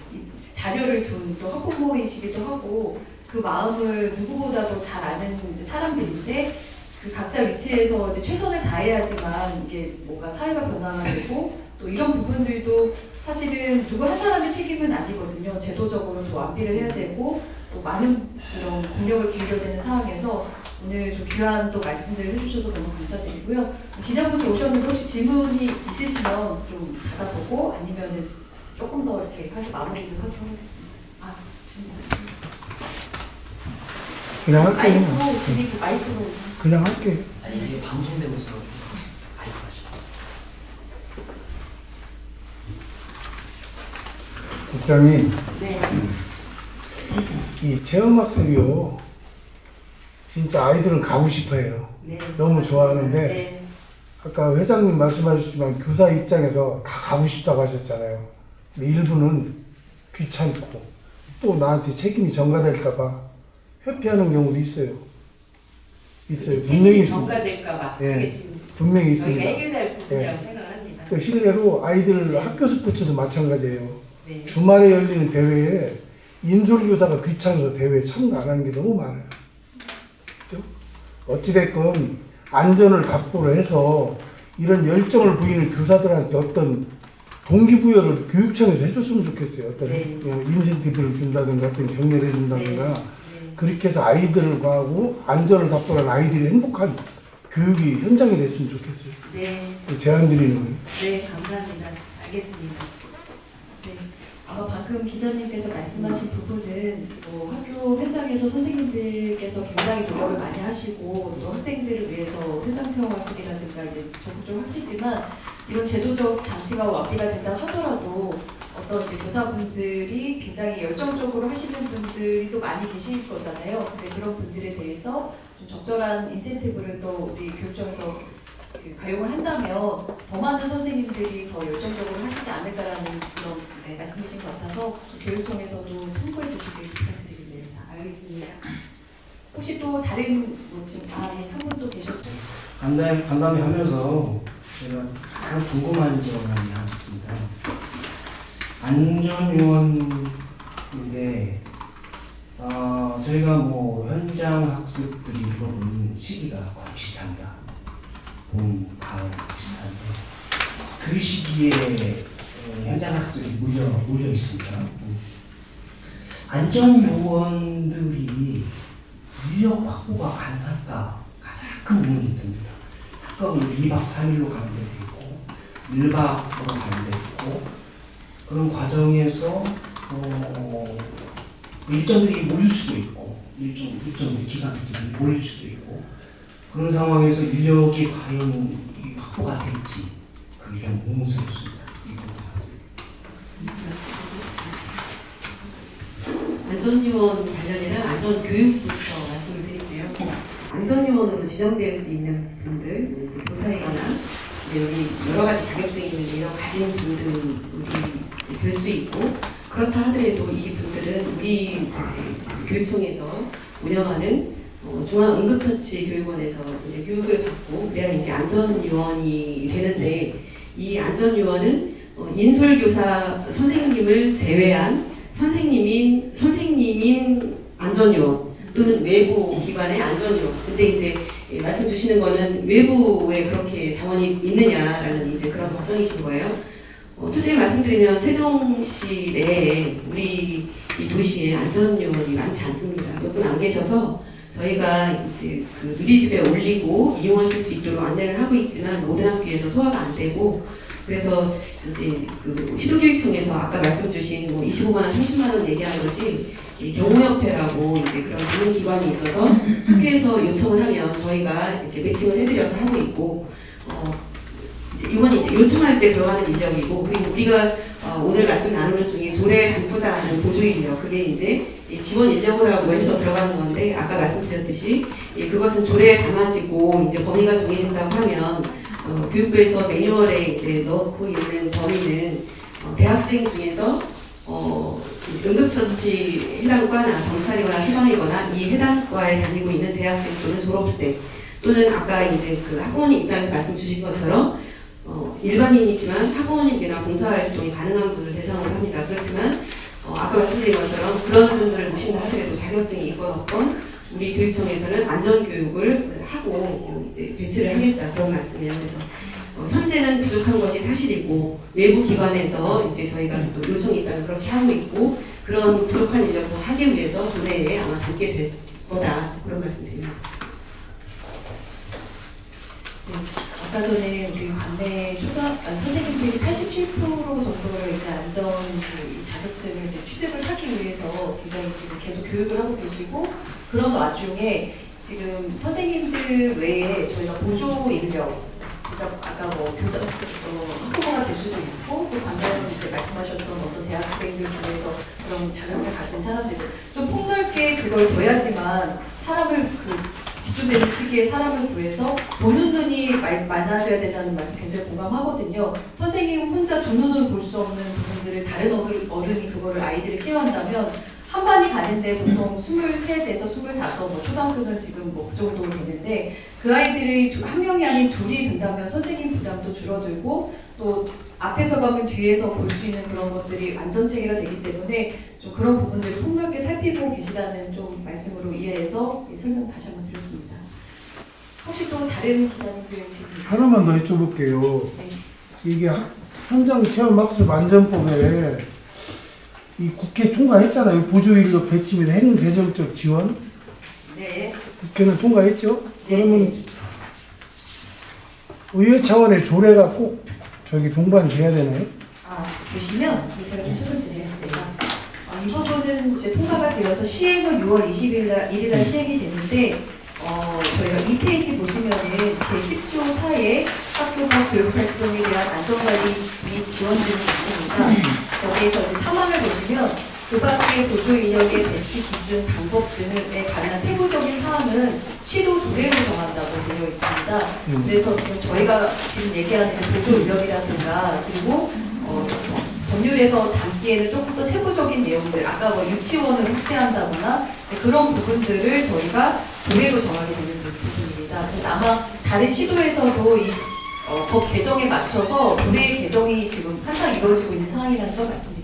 자녀를 둔 또 학부모이시기도 하고 그 마음을 누구보다도 잘 아는 이제 사람들인데 그 각자 위치에서 이제 최선을 다해야지만 이게 뭔가 사회가 변화되고 또 이런 부분들도 사실은 누구 한 사람의 책임은 아니거든요. 제도적으로 또 완비를 해야 되고 또 많은 그런 공력을 기울여야 되는 상황에서 오늘 좀 귀한 또 말씀들을 해주셔서 너무 감사드리고요. 기자분들 오셨는데 혹시 질문이 있으시면 좀 받아보고 아니면은 조금 더 이렇게 해서 마무리도 하도록 하겠습니다. 아, 그냥 할게요. 마이크로 드리고 마이크로. 그냥 할게요. 아니 이게 방송되고 있어. 마이크 하시죠. 국장님, 네. 이 체험학습이요. 진짜 아이들은 가고 싶어해요. 네. 너무 좋아하는데 네. 아까 회장님 말씀하셨지만 교사 입장에서 다 가고 싶다고 하셨잖아요. 근데 일부는 귀찮고 또 나한테 책임이 전가될까봐 회피하는 경우도 있어요. 있어요. 분명히 있습니다. 전가될까봐. 예, 분명히 있습니다. 저희가 해결될 부분이라고 예. 생각을 합니다. 또 실례로 아이들 학교 스포츠도 마찬가지예요. 네. 주말에 열리는 대회에 인솔교사가 귀찮아서 대회에 참가 안 하는 게 너무 많아요. 그렇죠? 어찌됐건 안전을 담보로 해서 이런 열정을 보이는 교사들한테 어떤 동기부여를 교육청에서 해줬으면 좋겠어요. 어떤 네. 인센티브를 준다든가 어떤 격려를 해준다든가 네. 그렇게 해서 아이들과 하고 안전을 담보로 한 아이들이 행복한 교육이 현장이 됐으면 좋겠어요. 네. 제안 드리는 거예요. 네, 감사합니다. 알겠습니다. 네. 아마 방금 기자님께서 말씀하신 부분은 뭐 학교 현장에서 선생님들께서 굉장히 노력을 많이 하시고 또 학생들을 위해서 현장 체험학습이라든가 이제 적극적으로 하시지만 이런 제도적 장치가 완비가 된다 하더라도 어떤 이제 교사분들이 굉장히 열정적으로 하시는 분들이 또 많이 계실 거잖아요. 근데 그런 분들에 대해서 좀 적절한 인센티브를 또 우리 교육청에서 가용을 한다면 더 많은 선생님들이 더 열정적으로 하시지 않을까라는 그런 말씀이신 것 같아서 교육청에서도 참고해 주시길 부탁드리겠습니다. 알겠습니다. 혹시 또 다른 뭐 지금 한 분 또 계셨어요? 간담회 하면서 제가 가장 궁금한 점이 하나 있습니다. 안전요원인데 저희가 뭐 현장 학습들이 이루어지는 시기가 거의 비슷합니다. 봄, 가을 비슷한데 그 시기에 현장 학습들이 몰려 있습니다. 안전요원들이 인력 확보가 가능할까 가장 큰 의문이 듭니다. 학급을 2박 3일로 가는 데도 있고 1박으로 가는 데도 있고 그런 과정에서 일정들이 몰릴 수도 있고 일정 기간들이 몰릴 수도 있고 그런 상황에서 인력이 과연 확보가 될지 그게 좀 의문스럽습니다. 안전요원 관련해는 안전교육부터 말씀을 드릴게요. 안전요원으로 지정될 수 있는 분들, 교사이거나 여기 여러 가지 자격증이 있는데 이런 가진 분들이 될 수 있고 그렇다 하더라도 이 분들은 우리 교육청에서 운영하는 중앙응급처치교육원에서 이제 교육을 받고 그래야 이제 안전요원이 되는데 이 안전요원은 인솔교사 선생님을 제외한 선생님인 안전요원 또는 외부 기관의 안전요원. 근데 이제 말씀 주시는 거는 외부에 그렇게 자원이 있느냐라는 이제 그런 걱정이신 거예요. 솔직히 말씀드리면 세종시 내에 우리 이 도시에 안전요원이 많지 않습니다. 몇 분 안 계셔서 저희가 이제 그 누리집에 올리고 이용하실 수 있도록 안내를 하고 있지만 모든 학교에서 소화가 안 되고 그래서 이제 그 시도교육청에서 아까 말씀 주신 뭐 25만 원, 30만 원 얘기하는 것이 경호협회라고 이제 그런 전문 기관이 있어서 학교에서 요청을 하면 저희가 이렇게 매칭을 해드려서 하고 있고 이건 이제 요청할 때 들어가는 인력이고 그리고 우리가 오늘 말씀 나누는 중에 조례 담보자라는 보조 인력 그게 이제 지원 인력이라고 해서 들어가는 건데 아까 말씀드렸듯이 그것은 조례에 담아지고 이제 범위가 정해진다고 하면 교육부에서 매뉴얼에 이제 넣고 있는 범위는 대학생 중에서 응급처치 해당 과나 경찰이거나 소방이거나 이 해당 과에 다니고 있는 재학생 또는 졸업생 또는 아까 이제 그 학부모님 입장에서 말씀 주신 것처럼 일반인이지만 학부모님이나 봉사활동이 가능한 분을 대상으로 합니다. 그렇지만 아까 말씀드린 것처럼 그런 분들을 모신다 하더라도 자격증이 있건 없건 우리 교육청에서는 안전교육을 하고 이제 배치를 하겠다 그런 말씀이에요. 그래서 현재는 부족한 것이 사실이고 외부 기관에서 이제 저희가 또 요청이 있다면 그렇게 하고 있고 그런 부족한 인력을 하기 위해서 조례에 아마 담게 될 거다 그런 말씀드립니다. 아까 전에 우리 관내 선생님들이 87% 정도를 이제 안전 자격증을 이제 취득을 하기 위해서 굉장히 지금 계속 교육을 하고 계시고 그런 와중에 지금 선생님들 외에 저희가 보조 인력 그러니까 아까 뭐 교사 학부모가 될 수도 있고 또 방금 이제 말씀하셨던 어떤 대학생들 중에서 그런 자격증 가진 사람들 좀 폭넓게 그걸 둬야지만 사람을 집중되는 시기에 사람을 구해서 보는 눈이 많아져야 된다는 말씀 굉장히 공감하거든요. 선생님 혼자 두 눈으로 볼 수 없는 부분들을 다른 어른이 그거를 아이들을 케어한다면 한 반이 가는데 보통 23에서 25, 뭐 초등학교는 지금 뭐 그 정도 되는데 그 아이들이 한 명이 아닌 둘이 된다면 선생님 부담도 줄어들고 또 앞에서 가면 뒤에서 볼 수 있는 그런 것들이 안전체계가 되기 때문에 좀 그런 부분들을 폭넓게 살피고 계시다는 좀 말씀으로 이해해서 설명 다시 한번 드렸습니다. 혹시 또 다른 기자님들 질문 하나만 더 여쭤볼게요. 네. 이게 현장체험학습 안전법에 이 국회 통과했잖아요. 보조인력 배치 및 행대정적 지원. 네. 국회는 통과했죠. 그러면 의회 차원의 조례가 꼭 저기 동반이 돼야 되나요? 보시면 제가 좀 설명드리겠습니다. 이 부분은 이제 통과가 되어서 시행은 6월 20일 날 시행이 됐는데 저희가 2페이지 보시면은 제10조 4에 학교가 교육활동에 대한 안전관리 및 지원 등이 있습니다. 거기에서 이제 3항을 보시면 그 밖의 보조인력의 배치 기준, 방법 등에 관한 세부적인 사항은 시도 조례로 정한다고 되어 있습니다. 그래서 지금 저희가 지금 얘기하는 보조인력이라든가 그리고 법률에서 담기에는 조금 더 세부적인 내용들, 아까 뭐 유치원을 확대한다거나 그런 부분들을 저희가 조례로 정하게 되는 부분입니다. 그래서 아마 다른 시도에서도 이 법 개정에 맞춰서 조례 개정이 지금 항상 이루어지고 있는 상황이라는 점 말씀드립니다.